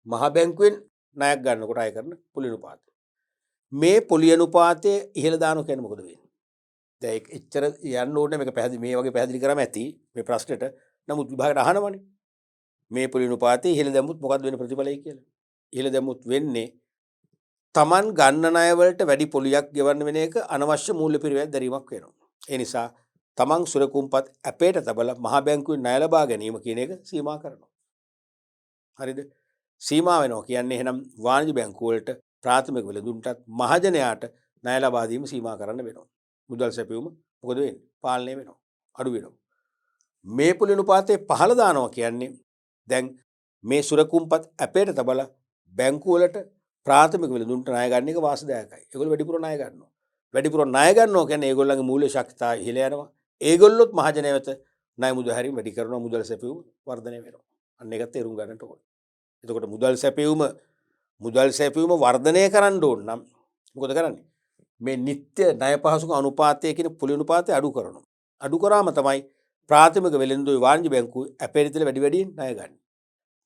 මහ බැංකුවෙන් ණයක් ගන්නකොට අය කරන පොලි අනුපාතය. මේ පොලි අනුපාතය ඉහළ දානවා කියන්නේ මොකද වෙන්නේ? දැන් එච්චර යන්න ඕනේ මේක පැහැදිලි මේ වගේ පැහැදිලි කරාම ඇති මේ ප්‍රශ්නෙට. නමුත් විභාගයට අහනවනේ. මේ පොලි අනුපාතය ඉහළ දැම්මුත් මොකද්ද වෙන ප්‍රතිඵලය කියලා. ඉහළ දැම්මුත් වෙන්නේ තමන් ගන්න ණය වලට වැඩි පොලියක් ගෙවන්න වෙන එක අනවශ්‍ය මූල්‍ය පිරිවැයක් දැරීමක් වෙනවා. ඒ නිසා තමන් සුරකුම්පත් අපේට තබලා මහ බැංකුවෙන් ණය ලබා ගැනීම කියන එක සීමා කරනවා. හරිද? සීමා වෙනවා කියන්නේ එහෙනම් වාණිජ බැංකුව වලට ප්‍රාථමික වෙළඳුන්ටත් මහජනයාට ණය ලබා දීම සීමා කරන්න වෙනවා. මුදල් සැපයුම මොකද වෙන්නේ? පාලනය වෙනවා. අඩු වෙනවා. මේ පොලි අනුපාතය පහළ දානවා කියන්නේ දැන් මේ සුරකුම්පත් අපේට තබලා බැංකුව වලට ප්‍රාථමික වෙළඳුන්ට ණය ගන්න එක වාසිදායකයි. ඒගොල්ලෝ වැඩිපුර ණය ගන්නවා. වැඩිපුර ණය ගන්නවා කියන්නේ ඒගොල්ලන්ගේ මූල්‍ය ශක්තිය ඉහළ යනවා. ඒගොල්ලොත් මහජනය වෙත ණය මුදල් හැරීම වැඩි කරනවා. මුදල් සැපයුම වර්ධනය වෙනවා. අන්න ඒකත් තේරුම් ගන්නට ඕනේ. එතකොට මුදල් සැපයුම වර්ධනය කරන්න ඕන නම් මොකද කරන්නේ? මේ නිත්‍ය ණය පහසුකම් අනුපාතය කියන පොලි අනුපාතය අඩු කරනවා. අඩු කරාම තමයි ප්‍රාථමික වෙළඳුයි වාණිජ බැංකුව අපේට තියලා වැඩි වැඩියෙන් ණය ගන්න.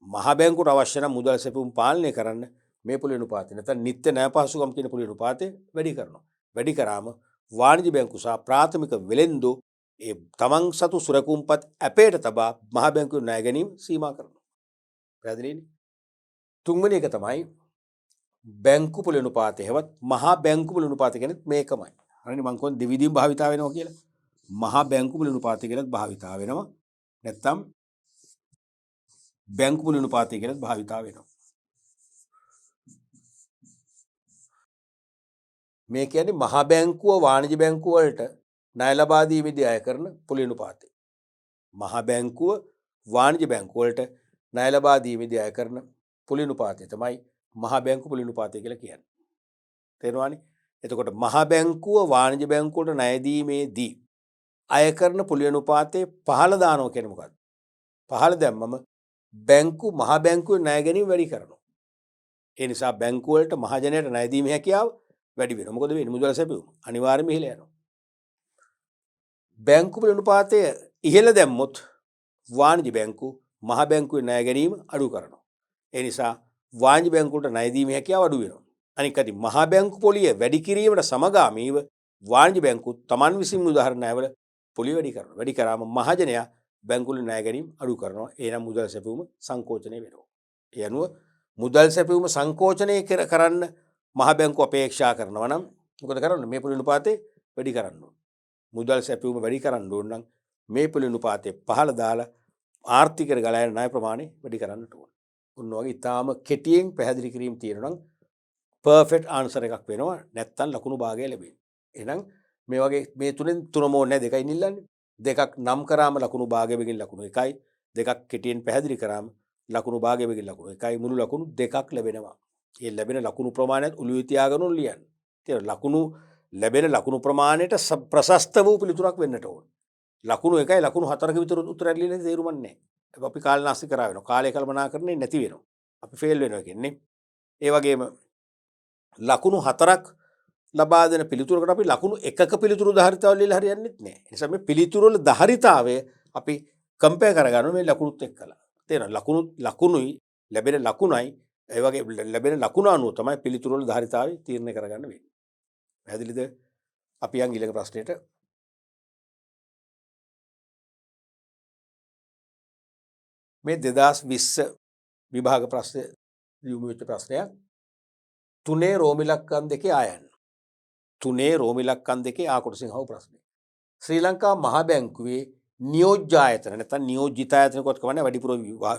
මහ බැංකුවට අවශ්‍ය නම් මුදල් සැපයුම් පාලනය කරන්න මේ පොලි අනුපාතය නැත්නම් නිත්‍ය ණය පහසුකම් කියන පොලි අනුපාතය වැඩි කරනවා. වැඩි කරාම වාණිජ බැංකු සහ ප්‍රාථමික වෙළෙන්දු ඒ තමන් සතු සුරකුම්පත් අපේට තබා මහ බැංකුවෙන් ණය ගැනීම සීමා කරනවා. පැහැදිලිනේ? තුන්වෙනි එක තමයි බැංකු පොලි අනුපාතය. හෙවත් මහා බැංකු පොලි අනුපාතය කියන්නේ මේකමයි. හරිනේ මම කියන්නේ දෙවිදිහින් භාවිතා වෙනවා කියලා. මහා බැංකු පොලි අනුපාතය කියලාත් භාවිතා වෙනවා. නැත්තම් බැංකු පොලි අනුපාතය කියලාත් භාවිතා වෙනවා. මේ කියන්නේ මහා බැංකුව වාණිජ බැංකුව වලට ණය ලබා දීමේදී අය කරන පොලි අනුපාතය. මහා බැංකුව වාණිජ බැංකුව වලට ණය ලබා දීමේදී අය කරන පොලි අනුපාතය තමයි මහා බැංකු පොලි අනුපාතය කියලා කියන්නේ. තේරුණානේ? එතකොට මහා බැංකුව වාණිජ බැංකුව වලට ණය දීමේදී අය කරන පොලි අනුපාතය පහළ දානවා කියන්නේ මොකක්ද? පහළ දැම්මම මහා බැංකුවේ ණය ගැනීම වැඩි කරනවා. ඒ නිසා බැංකුව වලට මහජනයට ණය දීමේ හැකියාව වැඩි වෙනවා. මොකද වෙන්නේ? මුදල් සැපයුම අනිවාර්යයෙන්ම ඉහළ යනවා. බැංකු පොලි අනුපාතය ඉහළ දැම්මොත් වාණිජ බැංකු මහ බැංකුවේ ණය ගැනීම අඩු කරනවා. ඒ නිසා වාණිජ බැංකුවට ණය දීමේ හැකියාව අඩු වෙනවා. අනික අතින් මහා බැංකු පොලිය වැඩි කිරීමට සමගාමීව වාණිජ බැංකු තමන් විසින් උදාහරණ ණයවල පොලිය වැඩි කරනවා. වැඩි කරාම මහජනයා බැංකු වල ණය ගැනීම අඩු කරනවා. එනම් මුදල් සැපයුම සංකෝචනය වෙනවා. ඒ අනුව මුදල් සැපයුම සංකෝචනය කරන්න මහ බැංකුව අපේක්ෂා කරනවා නම් මොකද කරන්නේ? මේ පොලි අනුපාතය වැඩි කරන්න ඕන. මුදල් සැපයුම වැඩි කරන්න ඕන නම් මේ පොලි අනුපාතය පහළ දාලා ආර්ථිකයට ගලා යන ණය ප්‍රමාණය වැඩි කරන්නට ඕන. ඔන්න වගේ ඉතාම කෙටියෙන් පැහැදිලි කිරීම තියෙනවා නම් පර්ෆෙක්ට් ආන්සර් එකක් වෙනවා. නැත්තම් ලකුණු භාගය ලැබෙන්නේ. එහෙනම් මේ වගේ මේ තුනෙන් තුනම ඕනේ දෙකයි නිල්ලන්නේ. දෙකක් නම් කරාම ලකුණු භාගය වෙකින් ලකුණු 1යි. දෙකක් කෙටියෙන් පැහැදිලි කරාම ලකුණු භාගය වෙකින් ලකුණු 1යි. මුළු ලකුණු දෙකක් ලැබෙනවා. ඒ ලැබෙන ලකුණු ප්‍රමාණයත් ඔළුවේ තියාගෙන ලියන්න. තේරෙනවද? ලකුණු ලැබෙන ලකුණු ප්‍රමාණයට ප්‍රශස්ත වූ පිළිතුරක් වෙන්නට ඕන. ලකුණු 1යි ලකුණු 4ක විතර උත්තරයක් ලියන්න තේරුමක් නැහැ. අපි කාලනාස්ති කරා වෙනවා. කාලය කල්පනා කරන්නේ නැති වෙනවා. අපි ෆේල් වෙනවා කියන්නේ. ඒ වගේම ලකුණු 4ක් ලබා දෙන පිළිතුරකට අපි ලකුණු 1ක පිළිතුරු ධාරිතාව ලියලා හරියන්නේ නැහැ. ඒ නිසා මේ පිළිතුරු වල ධාරිතාවය අපි කම්පෙයාර් කරගන්නවා මේ ලකුණුත් එක්කලා. තේරෙනවද? ලකුණුයි ලැබෙන ලකුණයි ඒ වගේ ලැබෙන ලකුණු අනුව තමයි පිළිතුරු වල ධාරිතාවය තීරණය කරගන්න වෙන්නේ. පැහැදිලිද? අපි යන් ඊළඟ ප්‍රශ්නෙට. මේ 2020 විභාග ප්‍රශ්න යොමු වෙච්ච ප්‍රශ්නයක්. තුනේ රෝම ඉලක්කම් දෙකේ ආයන්න. තුනේ රෝම ඉලක්කම් දෙකේ ආ කොටසින් අහපු ප්‍රශ්නේ. ශ්‍රී ලංකා මහ බැංකුවේ නියෝජ්‍ය ආයතන නැත්නම් නියෝජිත ආයතන කොට කවන්නේ වැඩිපුර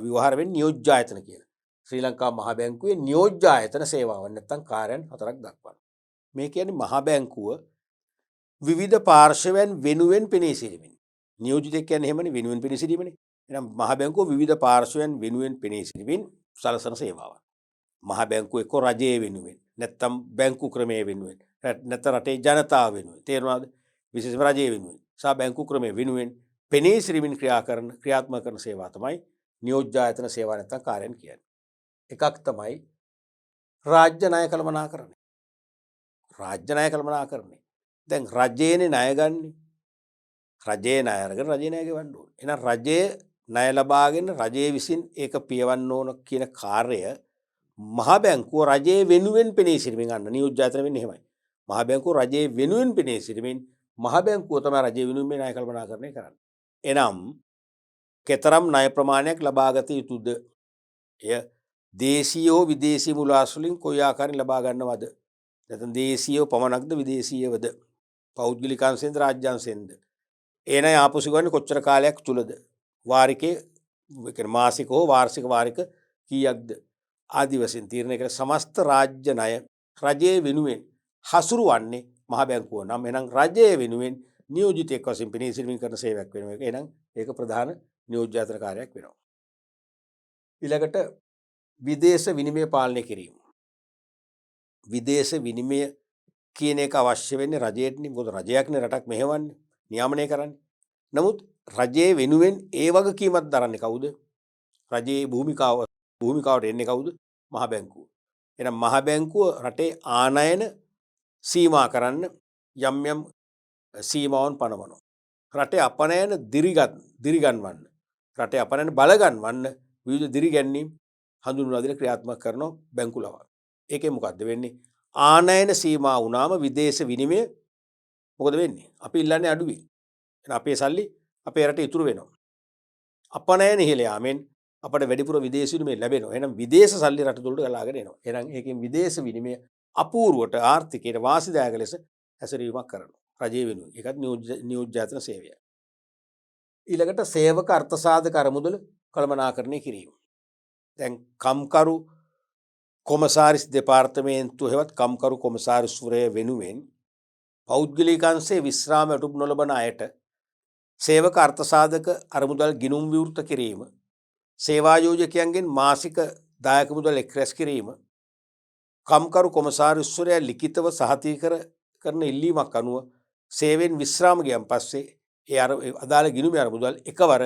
විවහාර වෙන්නේ නියෝජ්‍ය ආයතන කියලා. ශ්‍රී ලංකා මහ බැංකුවේ නියෝජ්‍ය ආයතන සේවාවන් නැත්නම් කාර්යයන් 4ක් දක්වනවා. මේ කියන්නේ මහ බැංකුව විවිධ පාර්ශවයන් වෙනුවෙන් පෙනී සිටීමෙන්. නියෝජිතෙක් කියන්නේ එහෙමනේ වෙනුවෙන් පෙනී සිටීමනේ. එහෙනම් මහ බැංකුව විවිධ පාර්ශවයන් වෙනුවෙන් පෙනී සිටීමෙන් සලසන සේවාවක්. මහ බැංකුව එක්ක රජයේ වෙනුවෙන් නැත්නම් බැංකු ක්‍රමයේ වෙනුවෙන් නැත්නම් රටේ ජනතාව වෙනුවෙන්. තේරුණාද? විශේෂම රජයේ වෙනුවෙන් සහ බැංකු ක්‍රමයේ වෙනුවෙන් පෙනී සිරිමින් ක්‍රියාත්මක කරන සේවා තමයි නියෝජ්‍ය ආයතන සේවා නැත්නම් කාර්යයන් කියන්නේ. එකක් තමයි රාජ්‍ය ණය කළමනාකරණය. රාජ්‍ය ණය කළමනාකරණය. දැන් රජයේනේ ණය ගන්නේ. රජයේ ණය අරගෙන රජයේ ණය ගෙවන්න ඕනේ. එහෙනම් රජයේ ණය ලබාගෙන රජයේ විසින් ඒක පියවන්න ඕන කියන කාර්යය මහ බැංකුව රජයේ වෙනුවෙන් පෙනී සිටමින් ගන්න නියෝජ්‍ය ආයතන වෙන්නේ එහෙමයි. මහ බැංකුව රජයේ වෙනුවෙන් පෙනී සිටමින් මහ බැංකුව තමයි රජයේ වෙනුවෙන් මේ ණය කළමනාකරණය කරන්නේ. එනම් කෙතරම් ණය ප්‍රමාණයක් ලබාගත යුතුද? එය දේශීය හෝ විදේශී මුලාස් වලින් කොයි ආකාරයෙන් ලබා ගන්නවද? නැත්නම් දේශීයව පමණක්ද විදේශීයවද? පෞද්ගලික අංශයෙන්ද රාජ්‍ය අංශයෙන්ද? ඒ ණය ආපසු ගන්නේ කොච්චර කාලයක් තුලද? වාරිකේ කියන්නේ මාසික හෝ වාර්ෂික වාරික කීයක්ද? ආදි වශයෙන් තීරණය කර සමස්ත රාජ්‍ය ණය රජයේ වෙනුවෙන් හසුරුවන්නේ මහ බැංකුව නම් එහෙනම් රජයේ වෙනුවෙන් නියෝජිතයෙක් වශයෙන් පෙනී සිටමින් කරන සේවයක් වෙනවා. එහෙනම් ඒක ප්‍රධාන නියෝජ්‍යාතර කාර්යයක් වෙනවා. ඊළඟට විදේශ විනිමය පාලනය කිරීම. විදේශ විනිමය කියන එක අවශ්‍ය වෙන්නේ රජයටනේ. මොකද රජයක්නේ රටක් මෙහෙවන්නේ, නියාමනය කරන්නේ. නමුත් රජයේ වෙනුවෙන් ඒ වගකීමක් දරන්නේ කවුද? රජයේ භූමිකාවට එන්නේ කවුද? මහ බැංකුව. එහෙනම් මහ බැංකුව රටේ ආනයන සීමා කරන්න යම් යම් සීමාවන් පනවනවා. රටේ අපනයන දිරිගන්වන්න. රටේ අපනයන බලගන්වන්න විවිධ දිරිගැන්වීම් හඳුන්වලා දීලා ක්‍රියාත්මක කරනවා බැංකු ලවා. ඒකෙන් මොකද්ද වෙන්නේ? ආනයන සීමා වුණාම විදේශ විනිමය මොකද වෙන්නේ? අපි ඉල්ලන්නේ අඩුයි. එහෙනම් අපේ සල්ලි අපේ රටේ ඉතුරු වෙනවා. අපනයන ඉහළ යාමෙන් අපට වැඩිපුර විදේශ විනිමය ලැබෙනවා. එහෙනම් විදේශ සල්ලි රට තුළට ගලාගෙන එනවා. එහෙනම් ඒකෙන් විදේශ විනිමය අපූර්වට ආර්ථිකයට වාසිදායක ලෙස හැසිරීමක් කරනවා. රජයේ වෙනුවෙන්. ඒකත් නියෝජ්‍යායතන සේවය. ඊළඟට සේවක අර්ථසාධක අරමුදල කළමනාකරණය කිරීම. දැන් කම්කරු කොමසාරිස් දෙපාර්තමේන්තුව හෙවත් කම්කරු කොමසාරිස්වරය වෙනුවෙන් පෞද්ගලික අංශයේ විශ්‍රාම වැටුප් නොලබන අයට සේවක අර්ථසාධක අරමුදල් ගිණුම් විවෘත කිරීම, සේවායෝජකයන්ගෙන් මාසික දායක මුදල් එක් රැස් කිරීම, කම්කරු කොමසාරිස්වරයා ලිඛිතව සහතිකර කරන ඉල්ලීමක් අනුව සේවෙන් විශ්‍රාම ගියන් පස්සේ ඒ අදාළ ගිණුම් අරමුදල් එකවර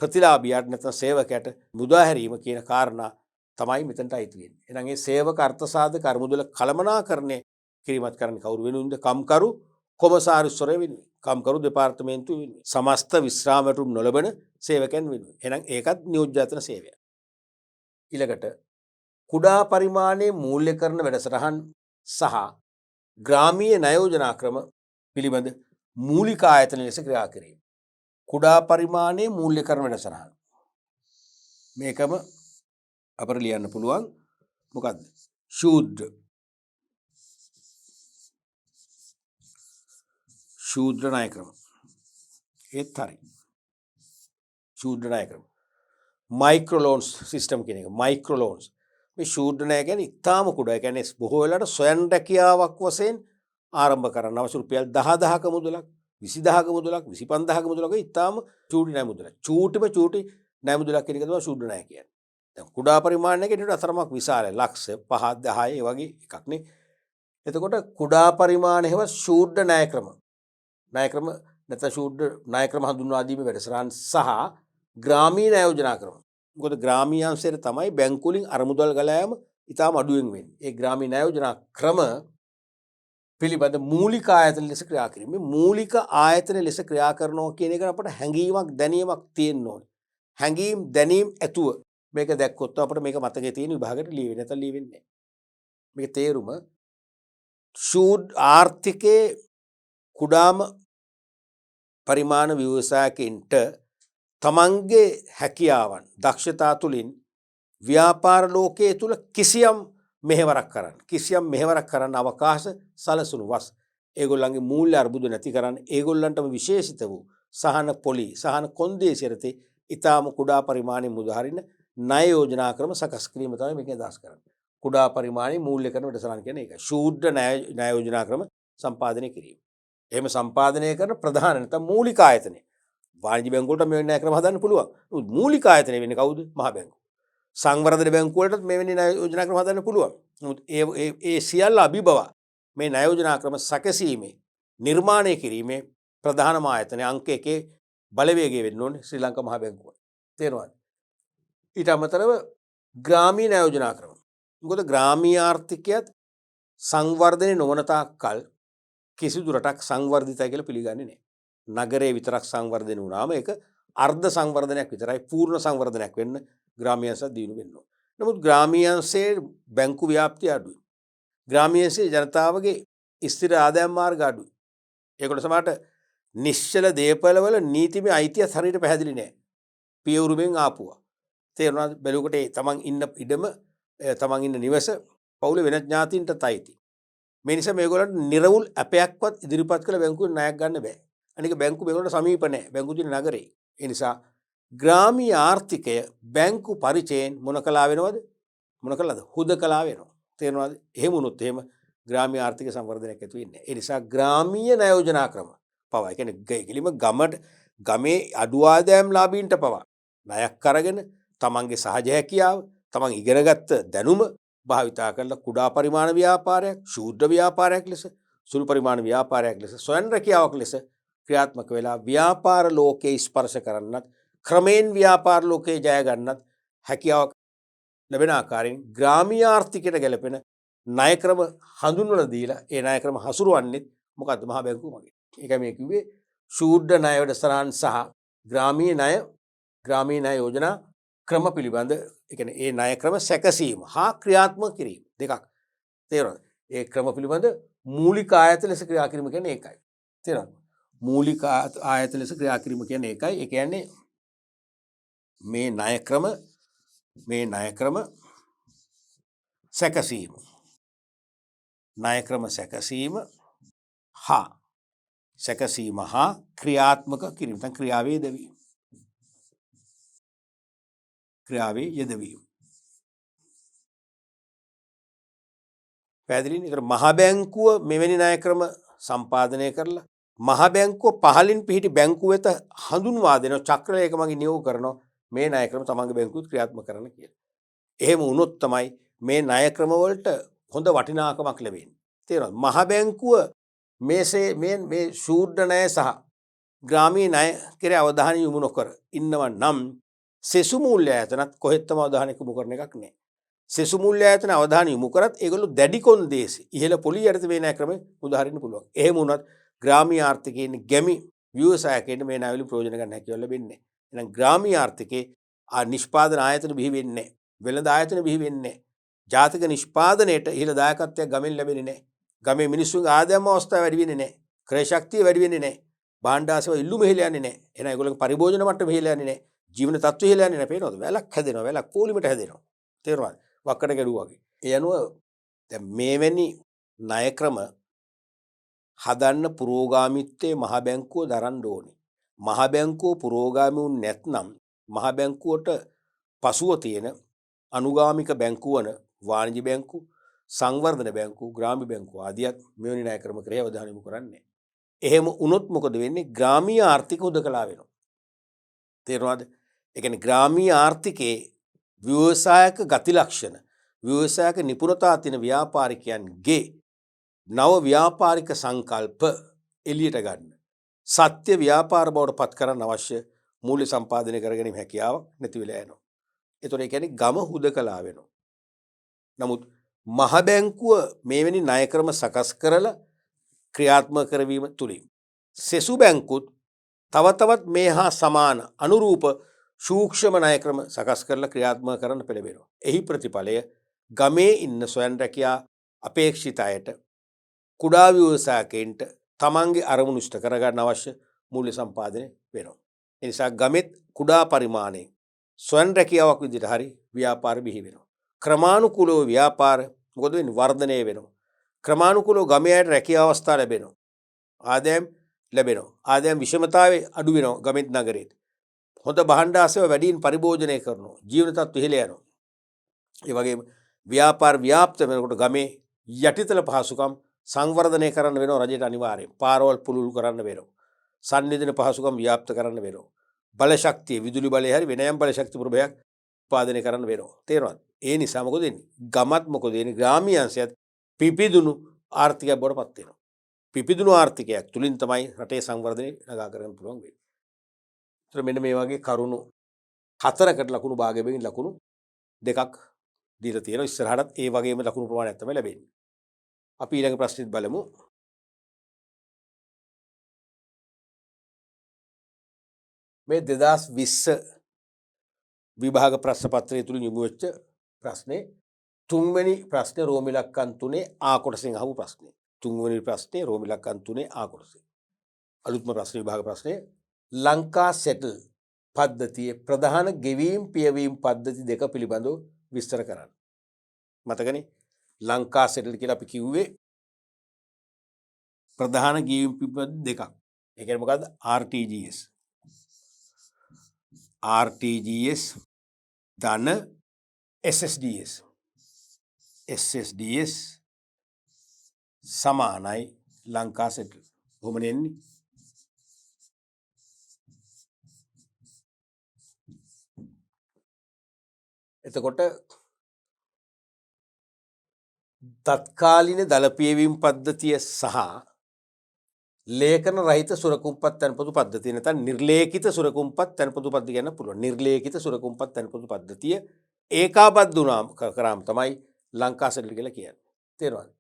ප්‍රතිලාභියාට නැත්නම් සේවකයාට මුදා හැරීම කියන කාරණා තමයි මෙතනට අයිති වෙන්නේ. එහෙනම් මේ සේවක අර්ථසාධක අරමුදල කළමනාකරණය කිරීමත් කරන්නේ කවුරු වෙනුවෙන්ද? කම්කරු කොමසාරිස්වරය වෙනුවෙන්. කම්කරු දෙපාර්තමේන්තුව වෙනුවෙන්. සමස්ත විශ්‍රාම වැටුප් නොලබන සේවකයන් වෙනුවෙන්. එහෙනම් ඒකත් නියෝජ්‍යායතන සේවයක්. ඊළඟට කුඩා පරිමාණයේ මූල්‍යකරණ වැඩසටහන් සහ ග්‍රාමීය ණය යෝජනා ක්‍රම පිළිබඳ මූලික ආයතන ලෙස ක්‍රියා කිරීම. කුඩා පරිමාණයේ මූල්‍යකරණ වැඩසටහන්. මේකම අපට ලියන්න පුළුවන් මොකද්ද? ශූද්‍ර ණය ක්‍රම. ඒත් හරි. ශූද්‍ර ණය ක්‍රම. මයික්‍රෝ ලෝන්ස් සිස්ටම් කියන එක. Micro loans. මේ ශූද්‍ර ණය කියන්නේ ඉතාම කුඩා. ඒ කියන්නේ බොහෝ වෙලාවට සොයන් රැකියාවක් වශයෙන් ආරම්භ කරන්න අවශ්‍ය රුපියල් 10000ක මුදලක්, 20000ක මුදලක්, 25000ක මුදලක් ඉතාම චූටි ණය මුදලක්. චූටිම චූටි ණය මුදලක් කියන එක තමයි ශූද්‍ර ණය කියන්නේ. දැන් කුඩා පරිමාණයක ඊට අතරමක් විශාලයි. ලක්ෂ 5 10 ඒ වගේ එකක් නේ. එතකොට කුඩා පරිමාණ හේව ශූද්‍ර ණය ක්‍රම. ණය ක්‍රම නැත්නම් ශූද්‍ර ණය ක්‍රම හඳුන්වා දීමේ වැඩසටහන් සහ ග්‍රාමීය ණය යෝජනා ක්‍රම. මොකද ග්‍රාමීය අංශයට තමයි බැංකු වලින් අරමුදල් ගලා යාම ඉතාම අඩුවෙන් වෙන්නේ. ඒ ග්‍රාමීය ණය යෝජනා ක්‍රම පිළිබඳ මූලික ආයතන ලෙස ක්‍රියා කිරීම. මේ මූලික ආයතන ලෙස ක්‍රියා කරනවා කියන එක අපට හැඟීමක් දැනීමක් තියෙන්න ඕනේ. හැඟීම් දැනීම් ඇතුව මේක දැක්කොත් අපිට මේක මතකයේ තියෙන විභාගයට ලියවෙන්නේ නැත්නම් ලියවෙන්නේ නැහැ. මේක තේරුම ආර්ථිකයේ කුඩාම පරිමාණ ව්‍යවසායකින්ට තමන්ගේ හැකියාවන් දක්ෂතා තුළින් ව්‍යාපාර ලෝකයේ තුල කිසියම් මෙහෙවරක් කරන්න අවකාශ සලසුණු වස් ඒගොල්ලන්ගේ මූල්‍ය අර්බුද නැති කරන්න ඒගොල්ලන්ටම විශේෂිත වූ සහන පොලි සහන කොන්දේසියරතේ ඊටාම කුඩා පරිමාණයේ මුදහරින ණය යෝජනා ක්‍රම සකස් කිරීම තමයි මේකේ අදහස් කරන්නේ. කුඩා පරිමාණයේ මූල්‍යකරණ වැඩසටහන කියන්නේ ඒක. ශූද්‍ර ණය යෝජනා ක්‍රම සම්පාදනය කිරීම. එහෙම සම්පාදනය කරන ප්‍රධාන නැත්නම් මූලික ආයතනය. වාණිජ්‍ය බැංකුවලට මේ ණය ක්‍රම හදන්න පුළුවන්. මූලික ආයතනය වෙන්නේ කවුද? මහ බැංකුව. සංවර්ධන බැංකුවලටත් මෙවැනි ණය යෝජනා ක්‍රම හදන්න පුළුවන්. නමුත් ඒ සියල්ල අභිබව මේ ණය යෝජනා ක්‍රම සැකසීමේ නිර්මාණය කිරීමේ ප්‍රධානම ආයතනය අංක 1 බලවේගය වෙන්න ඕනේ ශ්‍රී ලංකා මහා බැංකුව. තේරෙනවද? ඊට අමතරව ග්‍රාමීය ආයෝජනා ක්‍රම. මොකද ග්‍රාමීය ආර්ථිකයත් සංවර්ධනය නොවන තාක් කල් කිසිදු රටක් සංවර්ධිතයි කියලා පිළිගන්නේ නැහැ. නගරේ විතරක් සංවර්ධනය වුණාම ඒක අර්ධ සංවර්ධනයක් විතරයි. පූර්ණ සංවර්ධනයක් වෙන්න ග්‍රාමීය අංශය දියුණු වෙන්න ඕනේ. නමුත් ග්‍රාමීය අංශයේ බැංකු ව්‍යාප්තිය අඩුයි. ග්‍රාමීය අංශයේ ජනතාවගේ ස්ථිර ආදායම් මාර්ග අඩුයි. ඒකට සමහරට නිශ්චල දේපළවල නීතිමය අයිතිය හරියට පැහැදිලි නැහැ. පියවුරුවෙන් ආපුවා. තේරුණාද? බැලුවකට ඒ තමන් ඉන්න ඉඩම තමන් ඉන්න නිවස පවුලේ වෙනත් ඥාතීන්ටත් අයිති. මේ නිසා මේගොල්ලන්ට නිර්වුල් අපයක්වත් ඉදිරිපත් කළ බැංකුවෙන් ණයක් ගන්න බෑ. අනික බැංකු මේගොල්ලන්ට සමීප නැහැ. බැංකු තියෙන නගරේ. ඒ නිසා ග්‍රාමීය ආර්ථිකය බැංකු පරිචයෙන් මොන කලා වෙනවද? මොන කලාද? හුදකලා වෙනවා. තේරෙනවද? එහෙම වුණොත් එහෙම ග්‍රාමීය ආර්ථික සංවර්ධනයක් ඇති වෙන්නේ නැහැ. ඒ නිසා ග්‍රාමීය ණය යෝජනා ක්‍රම පවා. ඒ කියන්නේ කිලිම ගමේ අඩු ආදායම් ලාභීන්ට පවා ණයක් අරගෙන තමන්ගේ සහජ හැකියාව, තමන් ඉගෙනගත්ත දැනුම භාවිතා කරලා කුඩා පරිමාණ ව්‍යාපාරයක්, ශූද්‍ර ව්‍යාපාරයක් ලෙස, සුළු පරිමාණ ව්‍යාපාරයක් ලෙස, ස්වයං රැකියාවක් ලෙස ක්‍රියාත්මක වෙලා ව්‍යාපාර ලෝකයේ ස්පර්ශ කරන්නත්, ක්‍රමෙන් ව්‍යාපාර ලෝකයේ ජය ගන්නත් හැකියාවක් ලැබෙන ආකාරයෙන් ග්‍රාමීය ආර්ථිකයට ගැලපෙන ණය ක්‍රම හඳුන්වලා දීලා ඒ ණය ක්‍රම හසුරුවන්නේ මොකද්ද? මහා බැංකුව මගින්. ඒකයි මේ කිව්වේ ශූද්‍ර ණය වැඩසටහන් සහ ග්‍රාමීය ණය යෝජනා ක්‍රම පිළිබඳ ඒ කියන්නේ ඒ ණය ක්‍රම සැකසීම හා ක්‍රියාත්මක කිරීම දෙකක්. තේරෙනවද? ඒ ක්‍රම පිළිබඳ මූලික ආයත ලෙස ක්‍රියා කිරීම කියන්නේ ඒකයි. තේරෙනවද? මූලික ආයත ලෙස ක්‍රියා කිරීම කියන්නේ ඒකයි. ඒ කියන්නේ මේ ණය ක්‍රම සැකසීම. ණය ක්‍රම සැකසීම හා ක්‍රියාත්මක කිරීම. නැත්නම් ක්‍රියාවේ යෙදවීම. පැහැදිලිනේ? ඒතර මහා බැංකුව මෙවැනි ණය ක්‍රම සම්පාදනය කරලා මහා බැංකුව පහලින් පිහිටි බැංකුව වෙත හඳුන්වා දෙන චක්‍රලේඛ මගින් නියෝග කරනවා මේ ණය ක්‍රම තමන්ගේ බැංකුවත් ක්‍රියාත්මක කරන්න කියලා. එහෙම වුණොත් තමයි මේ ණය ක්‍රම වලට හොඳ වටිනාකමක් ලැබෙන්නේ. තේරෙනවද? මහා බැංකුව මේ ශූද්‍ර ණය සහ ග්‍රාමීය ණය කෙරේ අවධානය යොමු නොකර ඉන්නව නම් සෙසු මූල්‍ය ආයතනත් කොහෙත්ම අවධානය යොමු කරන එකක් නැහැ. සෙසු මූල්‍ය ආයතන අවධානය යොමු කරත් ඒගොල්ලෝ දැඩි කොන්දේසි ඉහළ පොලිය යටතේ මේ ණය ක්‍රමය උදාහරින්න පුළුවන්. එහෙම වුණත් ග්‍රාමීය ආර්ථිකයේ ඉන්න ගැමි ව්‍යවසායකයන්ට මේ ණය වලින් ප්‍රයෝජන ගන්න හැකියාව ලැබෙන්නේ නැහැ. එහෙනම් ග්‍රාමීය ආර්ථිකයේ නිෂ්පාදන ආයතන බිහි වෙන්නේ නැහැ. වෙළඳ ආයතන බිහි වෙන්නේ නැහැ. ජාතික නිෂ්පාදනයේට ඉහළ දායකත්වයක් ගමෙන් ලැබෙන්නේ නැහැ. ගමේ මිනිස්සුන්ගේ ආදායම අවස්ථාව වැඩි වෙන්නේ නැහැ. ක්‍රය ශක්තිය වැඩි වෙන්නේ නැහැ. භාණ්ඩාසේව ඉල්ලුම ඉහළ යන්නේ නැහැ. එහෙනම් ඒගොල්ලෝගේ පරිභෝජන මට්ටම ඉහළ යන්නේ නැහැ. ජීවන තත්ත්වය ඉහළ යන්නේ නැහැ. පේනවද? වැලක් හැදෙනවා. වැලක් පොලිමට හැදෙනවා. තේරුණාද? වක්කට ගැලුවා වගේ. ඒ අනුව දැන් මේවැනි ණය ක්‍රම හදන්න පුරෝගාමීත්වයේ මහා බැංකුව දරන්න ඕනේ. මහා බැංකුව පුරෝගාමී වුනේ නැත්නම් මහා බැංකුවට පසුව තියෙන අනුගාමික බැංකු වන වාණිජ්‍ය බැංකු, සංවර්ධන බැංකු, ග්‍රාමීය බැංකු ආදියත් මෙවැනි ණය ක්‍රම කරේ අවධානය යොමු කරන්නේ. එහෙම වුණොත් මොකද වෙන්නේ? ග්‍රාමීය ආර්ථික උදකලා වෙනවා. තේරුණාද? ඒ කියන්නේ ග්‍රාමීය ආර්ථිකයේ ව්‍යවසායක ගති ලක්ෂණ, ව්‍යවසායක නිපුණතා තියෙන ව්‍යාපාරිකයන්ගේ නව ව්‍යාපාරික සංකල්ප එළියට ගන්න. සත්‍ය ව්‍යාපාර බවට පත් කරන්න අවශ්‍ය මූල්‍ය සම්පාදනය කර ගැනීම හැකියාවක් නැති වෙලා යනවා. ඒතකොට ඒ කියන්නේ ගම හුදකලා වෙනවා. නමුත් මහ බැංකුව මේවැනි ණය ක්‍රම සකස් කරලා ක්‍රියාත්මක කරවීම තුලින් සෙසු බැංකුත් තව තවත් මේ හා සමාන අනුරූප සූක්ෂම ණය ක්‍රම සකස් කරලා ක්‍රියාත්මක කරන්න පෙළඹෙනවා. එහි ප්‍රතිඵලය ගමේ ඉන්න ස්වයං රැකියා අපේක්ෂිත අයට, කුඩා ව්‍යවසායකයන්ට තමන්ගේ අරමුණු ඉෂ්ට කරගන්න අවශ්‍ය මූල්‍ය සම්පාදනය වෙනවා. ඒ නිසා ගමෙත් කුඩා පරිමාණයෙන් ස්වයං රැකියාවක් විදිහට හරි ව්‍යාපාර බිහි වෙනවා. ක්‍රමානුකූලව ව්‍යාපාර මොකද වෙන්නේ? වර්ධනය වෙනවා. ක්‍රමානුකූලව ගමේ අයට රැකියාව අවස්ථා ලැබෙනවා. ආදායම් ලැබෙනවා. ආදායම් විෂමතාවය අඩු වෙනවා ගමෙත් නගරෙත්. හොඳ භාණ්ඩාසේව වැඩියෙන් පරිභෝජනය කරනවා. ජීවන තත්ත්ව ඉහළ යනවා. ඒ වගේම ව්‍යාපාර ව්‍යාප්ත වෙනකොට ගමේ යටිතල පහසුකම් සංවර්ධනය කරන්න වෙනවා රජයට අනිවාර්යයෙන්. පාරවල් පුළුල් කරන්න වෙනවා. සංනිධන පහසුකම් ව්‍යාප්ත කරන්න වෙනවා. බල ශක්තිය විදුලි බලය හරි වෙන යම් බල ශක්ති ප්‍රභයක් උත්පාදනය කරන්න වෙනවා. තේරෙනවද? ඒ නිසා මොකද වෙන්නේ? ගමත් මොකද වෙන්නේ? ග්‍රාමීය අංශයත් පිපිදුණු ආර්ථිකයක් බවට පත් වෙනවා. පිපිදුණු ආර්ථිකයක් තුලින් තමයි රටේ සංවර්ධනය නගා කරගන්න පුළුවන් වෙන්නේ. ඒතර මෙන්න මේ වගේ කරුණු 4කට ලකුණු භාගයෙන් ලකුණු 2ක් දීලා තියෙනවා. ඉස්සරහටත් ඒ වගේම ලකුණු ප්‍රමාණයක් තමයි ලැබෙන්නේ. අපි ඊළඟ ප්‍රශ්නෙත් බලමු. මේ 2020 විභාග ප්‍රශ්න පත්‍රය තුලින් යොමු වෙච්ච ප්‍රශ්නේ තුන්වෙනි ප්‍රශ්නේ රෝම ඉලක්කම් 3 ආ කොටසෙන් අහපු ප්‍රශ්නේ. තුන්වෙනි ප්‍රශ්නේ රෝම ඉලක්කම් 3 ආ කොටසෙන්. අලුත්ම ප්‍රශ්න විභාග ප්‍රශ්නේ ලංකා සෙටල් පද්ධතියේ ප්‍රධාන ගෙවීම් පියවීම් පද්ධති දෙක පිළිබඳව විස්තර කරන්න. මතකනේ ලංකා සෙටල් කියලා අපි කිව්වේ ප්‍රධාන ගෙවීම් පද්ධති දෙකක්. ඒ කියන්නේ මොකද්ද? RTGS. RTGS ධන SSDS. SSDS සමානයි ලංකා සෙටල්. කොහොමද එන්නේ? එතකොට තත්කාලීන දල පියවීම් පද්ධතිය සහ ලේඛන රහිත සුරකුම්පත් තැන්පතු පද්ධතිය නැත්නම් නිර්ලේඛිත සුරකුම්පත් තැන්පතු පද්ධතිය කියන්න පුළුවන්. නිර්ලේඛිත සුරකුම්පත් තැන්පතු පද්ධතිය ඒකාබද්ධ වුණාම කරාම තමයි ලංකා සෙටල් කියලා කියන්නේ. තේරුණාද?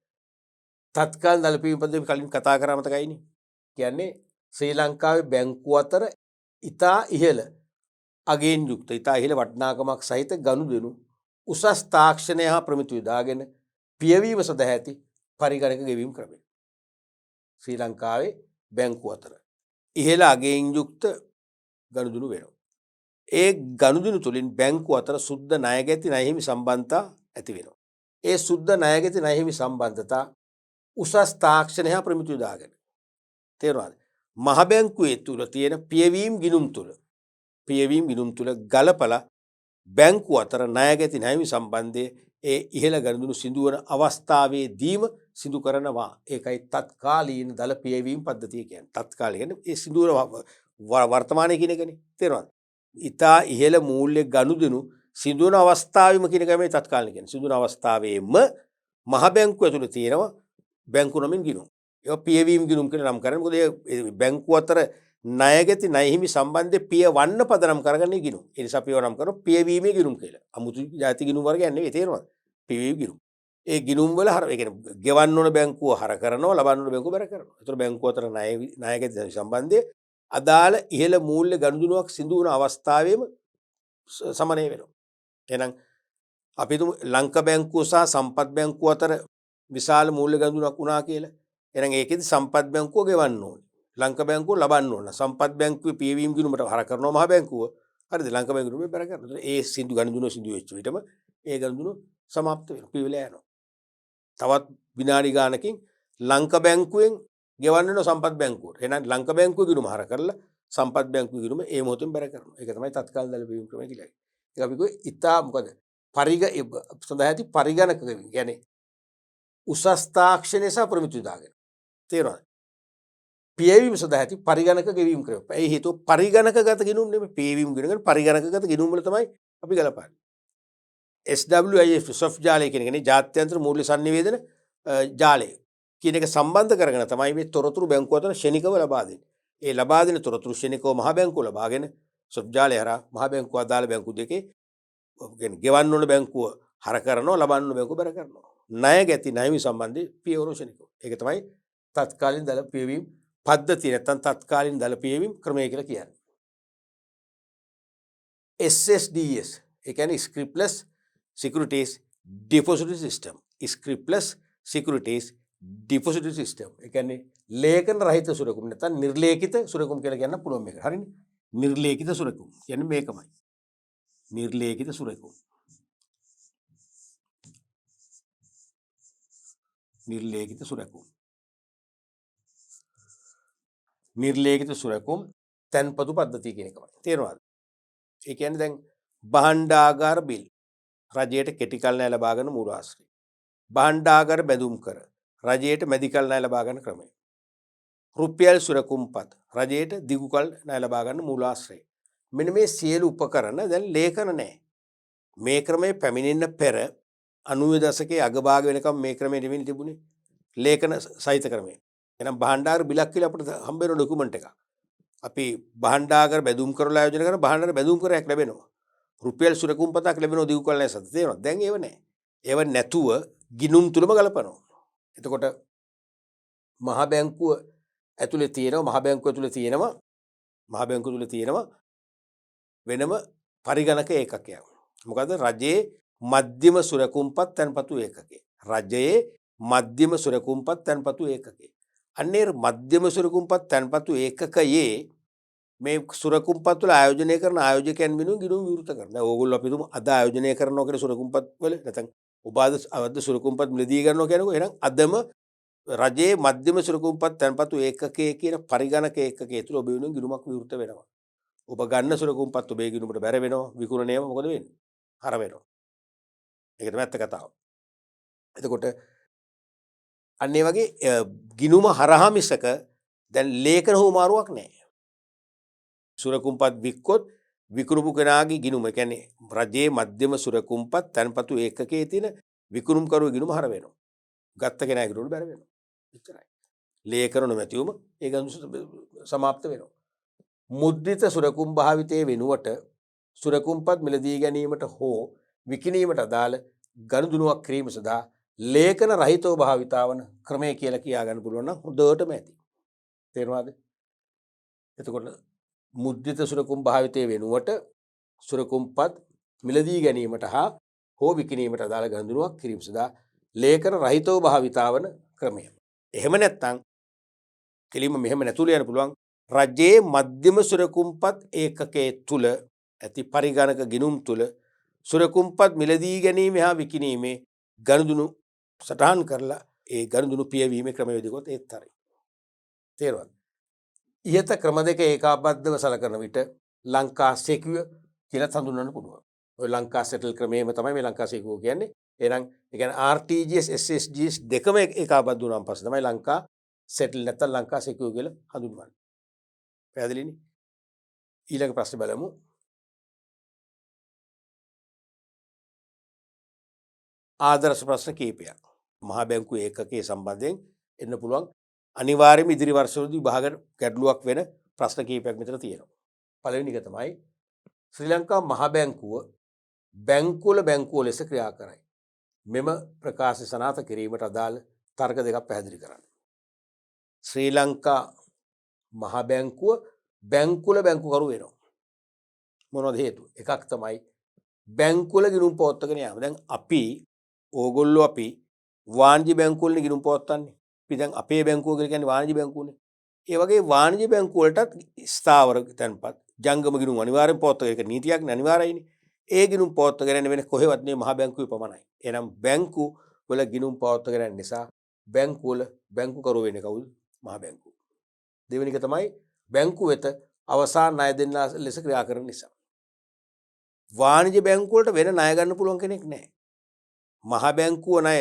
තත්කාලීන දල පියවීම් පද්ධතිය කලින් කතා කරා මතකයිනේ. කියන්නේ ශ්‍රී ලංකාවේ බැංකු අතර ඉතා ඉහළ අගයෙන් යුක්ත ඉතා ඉහළ වටිනාකමක් සහිත ගනුදෙනු උසස් තාක්ෂණය හා ප්‍රමිති යොදාගෙන පියවීම සඳහා ඇති පරිගණක ගෙවීම් ක්‍රමය. ශ්‍රී ලංකාවේ බැංකු අතර ඉහළ අගයෙන් යුක්ත ගනුදෙනු වෙනවා. ඒ ගනුදෙනු තුළින් බැංකු අතර සුද්ධ ණයගැති ණයහිමි සම්බන්ධතා ඇති වෙනවා. ඒ සුද්ධ ණයගැති ණයහිමි සම්බන්ධතා උසස් තාක්ෂණය හා ප්‍රමිති යොදාගෙන. තේරුණාද? මහ බැංකුවේ තුල තියෙන පියවීම් ගිණුම් තුල ගලපලා බැංකු අතර ණයගැති ණයහිමි සම්බන්ධයේ ඒ ඉහළ ගනුදෙනු සිදුවන අවස්ථාවේදීම සිදු කරනවා. ඒකයි තත්කාලීන දල පියවීම් පද්ධතිය කියන්නේ. තත්කාලීන ඒ සිදුවන වර්තමානයේ කියන එකනේ. තේරුණාද? ඉතා ඉහළ මූල්‍ය ගනුදෙනු සිදුවන අවස්ථාවෙම කියන එක මේ තත්කාලීන කියන්නේ. සිදුවන අවස්ථාවේම මහ බැංකුව ඇතුළේ තියෙනවා බැංකු නමින් ගිණුම්. ඒක පියවීම් ගිණුම් කියලා නම් කරන්නේ. මොකද ඒ බැංකු අතර ණයගැති ණයහිමි සම්බන්ධයේ පියවන්න පදනම් කරගන්නේ ගිණුම්. ඒ නිසා පියව නම් කරනවා පියවීමේ ගිණුම් කියලා. අමුතු ಜಾති ගිණුම් වර්ගයක් නෙවෙයි. තේරුණාද? පියවීම් ගිණුම්. ඒ ගිණුම් වල හර ඒ කියන්නේ ගෙවන්න ඕන බැංකුව හර කරනවා, ලබන්න ඕන බැංකුව බැර කරනවා. ඒතර බැංකුව අතර ණයගැති සම්බන්ධයේ අදාළ ඉහළ මූල්‍ය ගනුදෙනුවක් සිදු වුණ අවස්ථාවේම සමනය වෙනවා. එහෙනම් අපි තුමු ලංක බැංකුව සහ සම්පත් බැංකුව අතර විශාල මූල්‍ය ගනුදෙනුවක් වුණා කියලා. එහෙනම් ඒකෙදි සම්පත් බැංකුව ගෙවන්න ඕනේ. ලංක බැංකුව ලබන්න ඕන. සම්පත් බැංකුවේ පියවීම් ගිණුමට හර කරනවා මහ බැංකුව. හරිද? ලංක බැංකුවේ බැර කරනවා. ඒ සිදු ගනුදෙනුව සිදු වෙච්ච විටම ඒ ගනුදෙනුව සමාප්ත වෙනවා. පියවිලා යනවා. තවත් විනාඩි ගානකින් ලංක බැංකුවෙන් ගෙවන්න වෙන සම්පත් බැංකුවට. එහෙනම් ලංක බැංකුවේ ගිණුම හර කරලා සම්පත් බැංකුවේ ගිණුම ඒ මොහොතෙන් බැර කරනවා. ඒක තමයි තත්කාල දල පියවීම් ක්‍රමය කියලා කියන්නේ. ඒක අපි කිව්වේ ඉතා මොකද? සඳහා ඇති පරිගණක ගෙවීම. කියන්නේ උසස් තාක්ෂණය සහ ප්‍රමිති යොදාගෙන. තේරුණාද? පියවීම සඳහා ඇති පරිගණක ගෙවීම් ක්‍රමය. ඒ හේතුව පරිගණකගත ගිණුම් නෙමෙයි පියවීම් ගිණුම් පරිගණකගත ගිණුම් වල තමයි අපි ගලපන්නේ. SWIF සොෆ්ට් ජාලය කියන එකනේ ජාත්‍යන්තර මූල්‍ය සංනිවේදන ජාලය කියන එක සම්බන්ධ කරගෙන තමයි මේ තොරතුරු බැංකුව අතර ශනිකව ලබා දෙන්නේ. ඒ ලබා දෙන තොරතුරු ශනිකව මහ බැංකුව ලබාගෙන සොෆ්ට් ජාලය හරහා මහ බැංකුව අදාළ බැංකු දෙකේ කියන්නේ ගෙවන්න ඕන බැංකුව හර කරනවා, ලබන්න ඕන බැංකුව බැර කරනවා. ණයගැති ණයහිමි සම්බන්ධයේ පියවර ශනිකව. ඒක තමයි තත්කාලීන දල පියවීම් පද්ධතිය නැත්නම් තත්කාලීන දල පියවීම් ක්‍රමය කියලා කියන්නේ. SSDS ඒ කියන්නේ Scriptless Securities Depository System. Scriptless Securities Depository System. ඒ කියන්නේ ලේඛන රහිත සුරකුම් නැත්නම් නිර්ලේඛිත සුරකුම් කියලා කියන්න පුළුවන් මේක. හරිනේ? නිර්ලේඛිත සුරකුම් කියන්නේ මේකමයි. නිර්ලේඛිත සුරකුම්. නිර්ලේඛිත සුරකුම්. නිර්ලේඛිත සුරකුම් තැන්පතු පද්ධතිය කියන එකමයි. තේරුණාද? ඒ කියන්නේ දැන් භාණ්ඩාගාර බිල් රජයට කෙටි කල ණය ලබා ගන්න මූලාශ්‍රය. භාණ්ඩාගාර බැඳුම් කර රජයට මැදි කල ණය ලබා ගන්න ක්‍රමය. රුපියල් සුරකුම්පත් රජයට දිගු කල ණය ලබා ගන්න මූලාශ්‍රය. මෙන්න මේ සියලු උපකරණ දැන් ලේඛන නැහැ. මේ ක්‍රමයේ පැමිණෙන්න පෙර 90 දශකයේ අගභාග වෙනකම් මේ ක්‍රමයේ දෙවෙනි තිබුණේ ලේඛන සහිත ක්‍රමය. එහෙනම් භාණ්ඩාගාර බිලක් කියලා අපිට හම්බ වෙන ඩොකියුමන්ට් එකක්. අපි භාණ්ඩාගාර බැඳුම් කරලා ආයෝජනය කරන භාණ්ඩාගාර බැඳුම් කරයක් ලැබෙනවා. රුපියල් සුරකුම්පතක් ලැබෙනවා දිගු කල්යනා සත. තේරෙනවද? දැන් ඒව නැහැ. ඒව නැතුව ගිණුම් තුලම ගලපනවා. එතකොට මහ බැංකුව ඇතුලේ තියෙනවා මහ බැංකුව ඇතුලේ තියෙනවා වෙනම පරිගණක ඒකකයක්. මොකද රජයේ මධ්‍යම සුරකුම්පත් තැන්පතු ඒකකය. රජයේ මධ්‍යම සුරකුම්පත් තැන්පතු ඒකකය. අන්නේ මධ්‍යම සුරකුම්පත් තැන්පතු ඒකකයේ මේ සුරකුම්පත් වල ආයෝජනය කරන ආයෝජකයන් වෙනුවෙන් ගිණුම් විවෘත කරනවා. දැන් ඕගොල්ලෝ අපි තුමු අද ආයෝජනය කරනවා කියන සුරකුම්පත් වල නැත්නම් ඔබ අද සුරකුම්පත් මිලදී ගන්නවා කියනකො එහෙනම් අදම රජයේ මධ්‍යම සුරකුම්පත් තැන්පතු ඒකකයේ කියන පරිගණක ඒකකයේ තුල ඔබ වෙනුවෙන් ගිණුමක් විවෘත වෙනවා. ඔබ ගන්න සුරකුම්පත් ඔබේ ගිණුමට බැර වෙනවා විකුණනයම මොකද වෙන්නේ? හර වෙනවා. ඒක තමයි ඇත්ත කතාව. එතකොට අන්න ඒ වගේ ගිණුම හරහා මිසක දැන් ලේඛන හුවමාරුවක් නැහැ. සුරකුම්පත් වික්කොත් විකුණපු කෙනාගේ ගිණුම කියන්නේ රජයේ මධ්‍යම සුරකුම්පත් තැන්පතු ඒකකයේ තියෙන විකුණුම් කරුවේ ගිණුම හර වෙනවා. ගත්ත කෙනාගේ ගිණුමට බැර වෙනවා. එච්චරයි. ලේඛන නොමැතිවම ඒ ගිණුම සමාප්ත වෙනවා. මුද්‍රිත සුරකුම් භාවිතයේ වෙනුවට සුරකුම්පත් මිලදී ගැනීමට හෝ විකිණීමට අදාළ ගනුදෙනුවක් කිරීම සඳහා ලේඛන රහිතව භාවිතා වන ක්‍රමය කියලා කියා ගන්න පුළුවන් නම් හොඳටම ඇති. තේරුණාද? එතකොට මුද්‍රිත සුරකුම් භාවිතයේ වෙනුවට සුරකුම්පත් මිලදී ගැනීමට හෝ විකිණීමට අදාළ ගනුදෙනුවක් කිරීම සඳහා ලේඛන රහිතව භාවිතා වන ක්‍රමය. එහෙම නැත්නම් කෙලින්ම මෙහෙම නැතුළු යන්න පුළුවන්. රජයේ මධ්‍යම සුරකුම්පත් ඒකකයේ තුල ඇති පරිගණක ගිණුම් තුල සුරකුම්පත් මිලදී ගැනීම හා විකිණීමේ ගනුදෙනු සටහන් කරලා ඒ ගනුදෙනු පියවීමේ ක්‍රමවේදකොත් ඒත් හරි. තේරුණාද? ඉහත ක්‍රම දෙක ඒකාබද්ධව සලකන විට ලංකා සෙකියුව කියලා හඳුන්වන්න පුළුවන්. ඔය ලංකා සෙටල් ක්‍රමයේම තමයි මේ ලංකා සෙකියුව කියන්නේ. එහෙනම් ඒ කියන්නේ RTGS SSGS දෙකම ඒකාබද්ධ වුණාන් පස්සේ තමයි ලංකා සෙටල් නැත්නම් ලංකා සෙකියුව කියලා හඳුන්වන්නේ. පැහැදිලිනේ? ඊළඟ ප්‍රශ්නේ බලමු. ආදර්ශ ප්‍රශ්න කීපයක් මහා බැංකුව ඒකකයේ සම්බන්ධයෙන් එන්න පුළුවන්. අනිවාර්යයෙන්ම ඉදිරි වර්ෂවලදී විභාග ගැටලුවක් වෙන ප්‍රශ්න කීපයක් මෙතන තියෙනවා. පළවෙනි එක තමයි ශ්‍රී ලංකා මහා බැංකුව බැංකුව ලෙස ක්‍රියා කරයි. මෙම ප්‍රකාශය සනාථ කිරීමට අදාළ තර්ක දෙකක් පැහැදිලි කරන්න. ශ්‍රී ලංකා මහා බැංකුව බැංකුකරු වෙනවා. මොනවද හේතුව? එකක් තමයි බැංකුවල ගිණුම් පවත්වාගෙන යාම. දැන් අපි වාණිජ්‍ය බැංකුවලනේ ගිණුම් පවත්වන්නේ. අපි දැන් අපේ බැංකුව කියලා කියන්නේ වාණිජ්‍ය බැංකුවනේ. ඒ වගේ වාණිජ්‍ය බැංකුව වලටත් ස්ථාවර තැන්පත් ජංගම ගිණුම් අනිවාර්යෙන් පවත්වාගෙන ඒක නීතියක්නේ අනිවාර්යයිනේ. ඒ ගිණුම් පවත්වාගෙන වෙන කොහෙවත් නෙමෙයි මහා බැංකුවේ පමණයි. එහෙනම් බැංකු වල ගිණුම් පවත්වාගෙන නිසා බැංකුවල බැංකුකරු වෙන්නේ කවුද? මහා බැංකුව. දෙවෙනි එක තමයි බැංකුව වෙත අවසාන ණය දෙන්න ලෙස ක්‍රියා කරන නිසා. වාණිජ්‍ය බැංකුව වලට වෙන ණය ගන්න පුළුවන් කෙනෙක් නැහැ. මහා බැංකුව ණය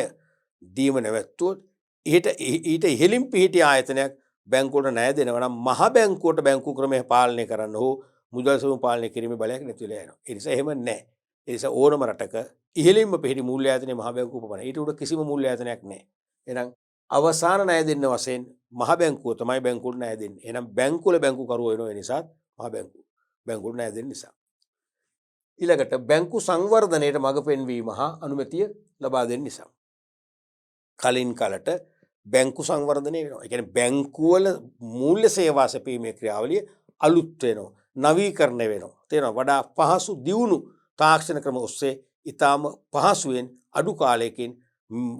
දීම නැවැත්තුවොත් ඊට ඉහළින් පිහිටි ආයතනයක් බැංකුවට ණය දෙනවා නම් මහා බැංකුවට බැංකු ක්‍රමය පාලනය කරන්න හෝ මුදල් සෙවීම පාලනය කිරීමේ බලයක් නැති වෙලා යනවා. ඒ නිසා එහෙම නැහැ. ඒ නිසා ඕනම රටක ඉහළින්ම පිහිටි මූල්‍ය ආයතනයේ මහා බැංකුව පමණයි. ඊට උඩ කිසිම මූල්‍ය ආයතනයක් නැහැ. එහෙනම් අවසාන ණය දෙන්න වශයෙන් මහා බැංකුව තමයි බැංකුවට ණය දෙන්නේ. එහෙනම් බැංකුවල බැංකුකරුවෝ වෙනවා. ඒ නිසා මහා බැංකුවට ණය දෙන්න නිසා. ඊළඟට බැංකු සංවර්ධනයට මඟ පෙන්වීම හා අනුමැතිය ලබා දෙන්න නිසා. කලින් කලට බැංකු සංවර්ධනය වෙනවා. ඒ කියන්නේ බැංකුවල මූල්‍ය සේවා සැපීමේ ක්‍රියාවලිය අලුත් වෙනවා. නවීකරණය වෙනවා. තේරෙනවද? වඩා පහසු දියුණු තාක්ෂණ ක්‍රම ඔස්සේ ඊටාම පහසුවෙන් අඩු කාලයකින්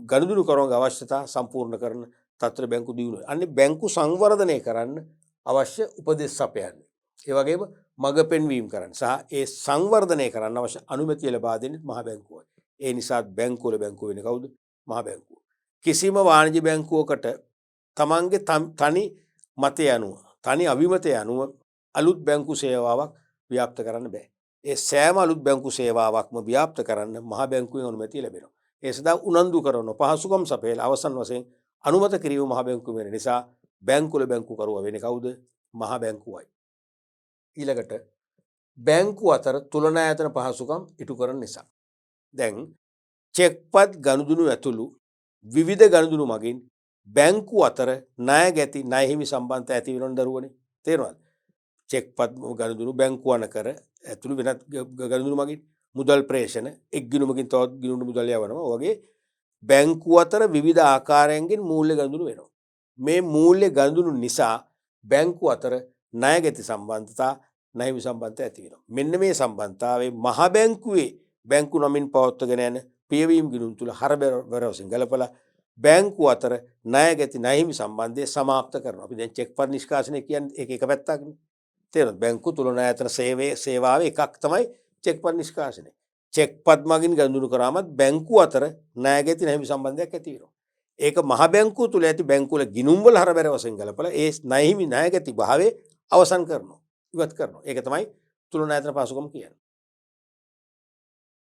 ගනුදෙනු කරන අවශ්‍යතා සම්පූර්ණ කරන තත්ත්ව බැංකු දියුණු. අන්නේ බැංකු සංවර්ධනය කරන්න අවශ්‍ය උපදෙස් සපයන්නේ. ඒ වගේම මඟ පෙන්වීම කරන්න සහ ඒ සංවර්ධනය කරන්න අවශ්‍ය අනුමැතිය ලබා දෙන්නේ මහා බැංකුවයි. ඒ නිසා බැංකුවල බැංකුව වෙන්නේ කවුද? මහා බැංකුව. කිසිම වාණිජ්‍ය බැංකුවකට තමන්ගේ තනි මතය අනුව තනි අභිමතය අනුව අලුත් බැංකු සේවාවක් ව්‍යාප්ත කරන්න බෑ. ඒ සෑම අලුත් බැංකු සේවාවක්ම ව්‍යාප්ත කරන්න මහා බැංකුවෙන් අනුමැතිය ලැබෙනවා. ඒ සඳහා උනන්දු කරන පහසුකම් සපයලා අවසන් වශයෙන් අනුමත කිරීම මහා බැංකුව වෙන නිසා බැංකුවල බැංකුකරුවා වෙන්නේ කවුද? මහා බැංකුවයි. ඊළඟට බැංකු අතර තුලනායතන පහසුකම් ඉටු කරන නිසා. දැන් චෙක්පත් ගනුදෙනු ඇතුළු විවිධ ගනුදෙනු මගින් බැංකු අතර ණය ගැති ණය හිමි සම්බන්ධතා ඇති වෙනවන දරුවනේ. තේරුණාද? චෙක්පත් ගනුදෙනු බැංකු අනකර ඇතුළු වෙනත් ගනුදෙනු මගින් මුදල් ප්‍රේෂණ එක් ගිණුමකින් තවත් ගිණුමකට මුදල් යවනවා. වගේ බැංකු අතර විවිධ ආකාරයන්ගෙන් මූල්‍ය ගනුදෙනු වෙනවා. මේ මූල්‍ය ගනුදෙනු නිසා බැංකු අතර ණයගැති සම්බන්ධතා ණය සම්බන්ධතා ඇති වෙනවා. මෙන්න මේ සම්බන්ධතාවයේ මහ බැංකුවේ බැංකු නමින් පවත්වාගෙන යන පියවීම් ගිණුම් තුල හරබර වශයෙන් ගලපලා බැංකු අතර ණයගැති ණයහිමි සම්බන්ධය સમાપ્ત කරනවා. අපි දැන් චෙක් පත් නිෂ්කාශනය කියන්නේ ඒක එක පැත්තක්නේ. තේරෙනවද? බැංකු තුලනායතන සේවාවේ එකක් තමයි චෙක් පත් නිෂ්කාශනය. චෙක් පත් මගින් ගනුදෙනු කරාමත් බැංකු අතර ණයගැති ණයහිමි සම්බන්ධයක් ඇති වෙනවා. ඒක මහ බැංකුව තුල ඇති බැංකුවල ගිණුම් වල හරබර වශයෙන් ගලපලා ඒ ණයහිමි ණයගැති භාවයේ අවසන් කරනවා. ඉවත් කරනවා. ඒක තමයි තුලනායතන පහසුකම් කියන්නේ.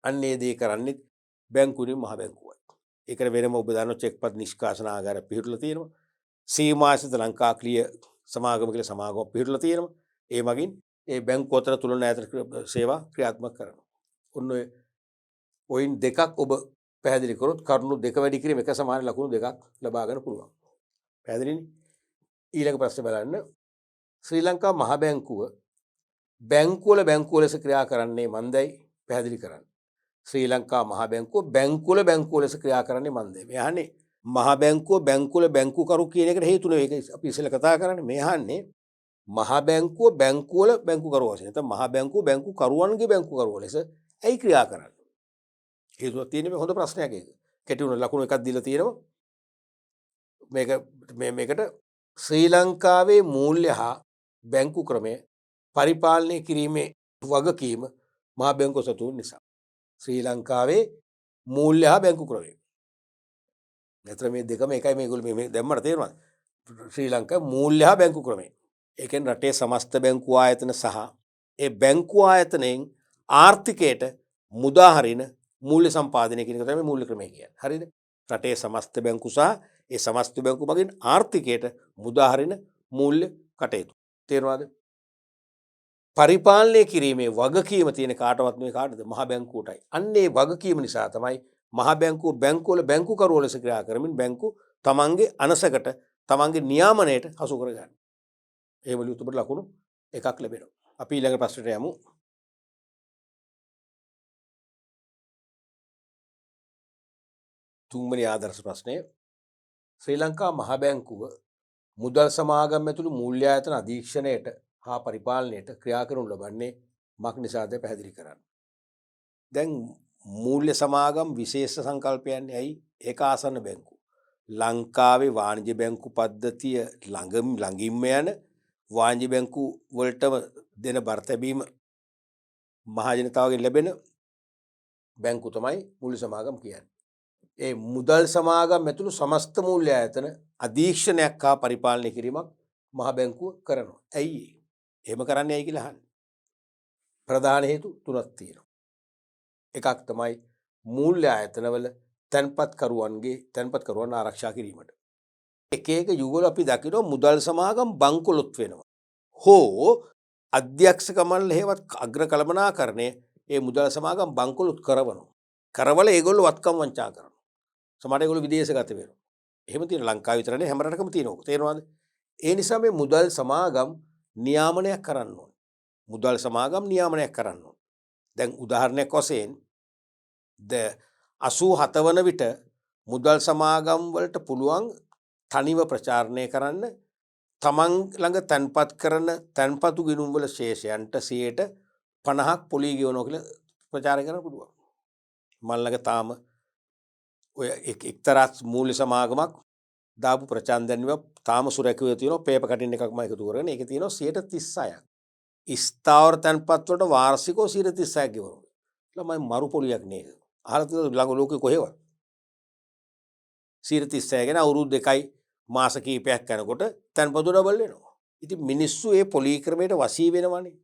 අන්නේ දේ කරන්නේ බැංකුවේ මහ බැංකුවයි. ඒකට වෙනම ඔබ දන්න චෙක්පත් නිෂ්කාශන ආගාර පිහිටුලා තියෙනවා. සීමාසිත ලංකා ක්‍රිය සමාගම කියලා සමාගමක් පිහිටුලා තියෙනවා. ඒ මගින් ඒ බැංකු අතර තුලනායතන සේවා ක්‍රියාත්මක කරනවා. ඔන්න ඔයින් දෙකක් ඔබ පැහැදිලි කරොත් කරුණු දෙක වැඩි කිරීම එක සමාන ලකුණු දෙකක් ලබා ගන්න පුළුවන්. පැහැදිලිනේ? ඊළඟ ප්‍රශ්නේ බලන්න. ශ්‍රී ලංකා මහ බැංකුව බැංකුව ලෙස ක්‍රියා කරන්නේ මන්දයි පැහැදිලි කරන්න. ශ්‍රී ලංකා මහ බැංකුව බැංකුව ලෙස ක්‍රියා කරන්නේ මන්දයි. මේ අහන්නේ මහ බැංකුව බැංකුකරු කියන එකට හේතු නෙවෙයි. ඒක අපි ඉස්සෙල්ලා කතා කරන්නේ. මේ අහන්නේ මහ බැංකුව බැංකුකරු වශයෙන්. නැත්නම් මහ බැංකුව බැංකුකරුවන්ගේ බැංකුකරුව ලෙස ඇයි ක්‍රියා කරන්නේ? හේතුවක් තියෙන මේ හොඳ ප්‍රශ්නයක් ඒක. කෙටි වුණ ලකුණු එකක් දීලා තියෙනවා. මේකට ශ්‍රී ලංකාවේ මූල්‍ය හා බැංකු ක්‍රමය පරිපාලනය කිරීමේ වගකීම මහ බැංකුව සතු නිසා. ශ්‍රී ලංකාවේ මූල්‍ය හා බැංකු ක්‍රමය. නැත්නම් මේ දෙකම එකයි මේගොල්ලෝ මේ දැම්මට තේරෙනවද? ශ්‍රී ලංකා මූල්‍ය හා බැංකු ක්‍රමය. ඒ කියන්නේ රටේ සමස්ත බැංකු ආයතන සහ ඒ බැංකු ආයතනයෙන් ආර්ථිකයට මුදා හරින මූල්‍ය සම්පාදනය කියන එක තමයි මූල්‍ය ක්‍රමය කියන්නේ. හරිද? රටේ සමස්ත බැංකු සහ ඒ සමස්ත බැංකු මගින් ආර්ථිකයට මුදා හරින මූල්‍ය කටයුතු. තේරෙනවද? පරිපාලනය කිරීමේ වගකීම තියෙන කාටවත් නෙවෙයි කාටද? මහ බැංකුවටයි. අන්නේ වගකීම නිසා තමයි මහ බැංකුව බැංකුවල බැංකුකරුවෝ ලෙස ක්‍රියා කරමින් බැංකු තමන්ගේ අනසකට තමන්ගේ නියාමනයට හසු කරගන්න. ඒ වලින් උතුමට ලකුණු එකක් ලැබෙනවා. අපි ඊළඟ ප්‍රශ්නට යමු. තුන්වෙනි ආදර්ශ ප්‍රශ්නය. ශ්‍රී ලංකා මහ බැංකුව මුදල් සමාගම් ඇතුළු මූල්‍ය ආයතන අධීක්ෂණයට හා පරිපාලනයට ක්‍රියා කරනු ලබන්නේ මක් නිසාද පැහැදිලි කරන්න. දැන් මූල්‍ය සමාගම් විශේෂ සංකල්පයන්නේ ඇයි? ඒක ආසන්න බැංකු. ලංකාවේ වාණිජ්‍ය බැංකු පද්ධතිය ළඟින්ම යන වාණිජ්‍ය බැංකු වලටම දෙන බර තැබීම මහ ජනතාවගෙන් ලැබෙන බැංකු තමයි මූල්‍ය සමාගම් කියන්නේ. ඒ මුදල් සමාගම් ඇතුළු සමස්ත මූල්‍ය ආයතන අධීක්ෂණයක් හා පරිපාලනය කිරීමක් මහ බැංකුව කරනවා. ඇයි ඒ? එහෙම කරන්නේ ඇයි කියලා අහන්නේ. ප්‍රධාන හේතු තුනක් තියෙනවා. එකක් තමයි මූල්‍ය ආයතනවල තැන්පත්කරුවන් ආරක්ෂා කිරීමට. එක යුගවල අපි දකිනවා මුදල් සමාගම් බංකොලොත් වෙනවා. හෝ අධ්‍යක්ෂකමල් හේවත් අග්‍ර කළමනාකරණය ඒ මුදල් සමාගම් බංකොලොත් කරවනවා. කරවල ඒගොල්ලෝ වත්කම් වංචා කරනවා. සමහර ඒගොල්ලෝ විදේශගත වෙනවා. එහෙම තියෙන ලංකාව විතරනේ හැම රටකම තියෙනවා. තේරෙනවද? ඒ නිසා මේ මුදල් සමාගම් නියාමනයක් කරන්න ඕනේ. මුදල් සමාගම් නියාමනයක් කරන්න ඕනේ. දැන් උදාහරණයක් වශයෙන් 87 වන විට මුදල් සමාගම් වලට පුළුවන් තනිව ප්‍රචාරණය කරන්න තමන් ළඟ තැන්පත් කරන තැන්පතු ගිණුම් වල ශේෂයන්ට 50ක් පොලී ගෙවනවා කියලා ප්‍රචාරය කරන්න පුළුවන්. මල් ළඟ තාම ඔය එක්තරා මූල්‍ය සමාගමක් දාපු ප්‍රචාන්දන්ව තාම සුරැකිව තියෙනවා. පේපර් කටින් එකක්ම එකතු කරගෙන ඒකේ තියෙනවා 36ක්. ස්ථාවර තැන්පත් වලට වාර්ෂිකව 36ක් ගෙවනවා. ළමයි මරු පොලියක් නේද? අහලා තියෙනවද ළඟ ලෝකේ කොහෙවත්? 36 ගැන අවුරුදු 2යි මාස කිහිපයක් යනකොට තැන්පතු ඩබල් වෙනවා. ඉතින් මිනිස්සු ඒ පොලී ක්‍රමයට වශී වෙනවනේ.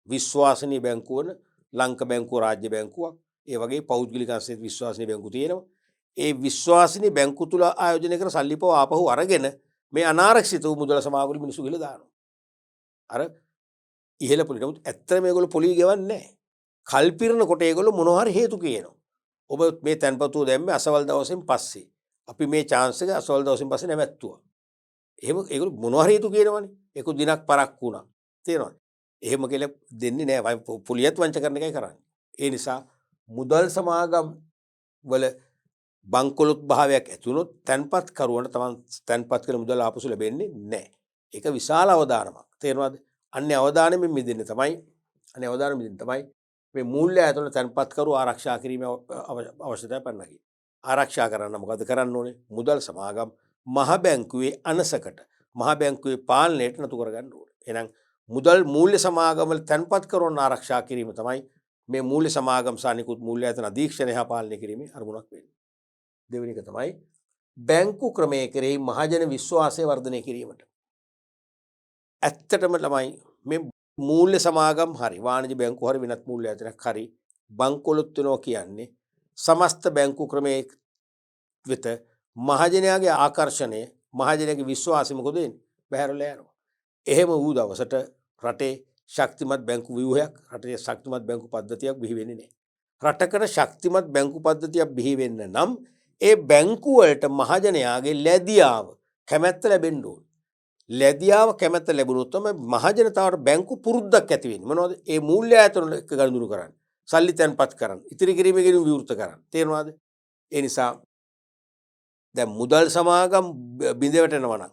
විශ්වාසනීය බැංකුව වන ලංක බැංකුව රාජ්‍ය බැංකුවක් ඒ වගේ පෞද්ගලික අංශයේ විශ්වාසනීය බැංකු තියෙනවා. ඒ විශ්වාසනීය බැංකු තුල ආයෝජනය කරන සල්ලිපව ආපහු අරගෙන මේ අනාරක්ෂිත වූ මුදල් සමාගම් මිනිස්සු ගිහලා දානවා. අර ඉහළ පොලි. නමුත් ඇත්තට මේගොල්ලෝ පොලි ගෙවන්නේ නැහැ. කල්පිරනකොට ඒගොල්ලෝ මොනවා හරි හේතු කියනවා. ඔබ මේ තැන්පතුව දැම්මේ අසවල් දවසෙන් පස්සේ. අපි මේ chance එක අසවල් දවසෙන් පස්සේ නැවැත්තුවා. එහෙම ඒගොල්ලෝ මොනවා හරි හේතු කියනවනේ. ඒක දිනක් පරක් වුණා. තේරෙනවද? එහෙම කියලා දෙන්නේ නැහැ. පොලියත් වංච කරන එකයි කරන්නේ. ඒ නිසා මුදල් සමාගම් වල බංකොලොත් භාවයක් ඇති වුණොත් තැන්පත් කරුවන්ට තමන් තැන්පත් කළ මුදල් ආපසු ලැබෙන්නේ නැහැ. ඒක විශාල අවදානමක්. තේරෙනවද? අන්නේ අවදානමෙන් මිදෙන්න තමයි මේ මූල්‍ය ඇතුළත තැන්පත් කරු ආරක්ෂා කිරීමේ අවශ්‍යතාවය පන්නකි. ආරක්ෂා කරන්න මොකද කරන්න ඕනේ? මුදල් සමාගම් මහ බැංකුවේ අනසකට මහ බැංකුවේ පාලනයට නතු කරගන්න ඕනේ. එහෙනම් මුදල් මූල්‍ය සමාගම් වල තැන්පත් කරන ආරක්ෂා කිරීම තමයි මේ මූල්‍ය සමාගම් සහ නිකුත් මූල්‍ය ආයතන අධීක්ෂණය හා පාලනය කිරීමේ අරමුණක් වෙන්නේ. දෙවෙනි එක තමයි බැංකු ක්‍රමයේ කෙරෙහි මහජන විශ්වාසය වර්ධනය කිරීමට. ඇත්තටම තමයි මේ මූල්‍ය සමාගම් හරි වාණිජ බැංකු හරි වෙනත් මූල්‍ය ආයතනයක් හරි බංකොලොත් වෙනවා කියන්නේ සමස්ත බැංකු ක්‍රමයේ වෙත මහජනයාගේ ආකර්ෂණය මහජනයාගේ විශ්වාසය මොකද වෙන්නේ? බැහැරලා යනවා. එහෙම වූ දවසට රටේ ශක්තිමත් බැංකු ව්‍යුහයක් රටේ ශක්තිමත් බැංකු පද්ධතියක් බිහි වෙන්නේ නැහැ. රටකට ශක්තිමත් බැංකු පද්ධතියක් බිහි වෙන්න නම් ඒ බැංකු වලට මහජනයාගේ ලැබියාව කැමැත්ත ලැබෙන්න ඕනේ. ලැබියාව කැමැත්ත ලැබුණොත් තමයි මහජනතාවට බැංකු පුරුද්දක් ඇති වෙන්නේ. මොනවද? ඒ මූල්‍ය ආයතන එක ගනුදෙනු කරන්න. සල්ලි තැන්පත් කරන්න. ඉතිරි කිරීමේ ගෙනුම් විවෘත කරන්න. තේරෙනවද? ඒ නිසා දැන් මුදල් සමාගම් බිඳ වැටෙනවා නම්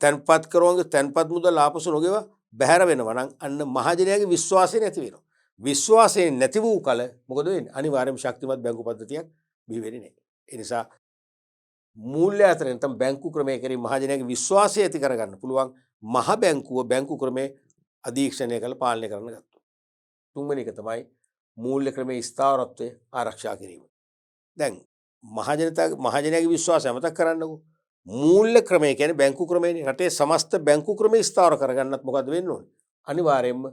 තැන්පත් කරවගේ තැන්පත් මුදල් ආපසු නොගෙව බැහැර වෙනවා නම් අන්න මහජනයාගේ විශ්වාසය නැති වෙනවා. විශ්වාසය නැති වූ කල මොකද වෙන්නේ? අනිවාර්යයෙන්ම ශක්තිමත් බැංකු පද්ධතියක් බිහි වෙන්නේ නැහැ. ඒ නිසා මූල්‍ය ආයතනයෙන් තම බැංකු ක්‍රමයේ කෙරෙහි මහජනයාගේ විශ්වාසය ඇති කරගන්න පුළුවන් මහ බැංකුව බැංකු ක්‍රමයේ අධීක්ෂණය කරලා පාලනය කරන්න ගත්තා. තුන්වෙනි එක තමයි මූල්‍ය ක්‍රමයේ ස්ථාවරත්වය ආරක්ෂා කිරීම. දැන් මහජනයාගේ විශ්වාසය අමතක කරන්නකෝ. මූල්‍ය ක්‍රමය කියන්නේ බැංකු ක්‍රමයනේ. රටේ සමස්ත බැංකු ක්‍රමය ස්ථාවර කරගන්නත් මොකද වෙන්න ඕනේ? අනිවාර්යයෙන්ම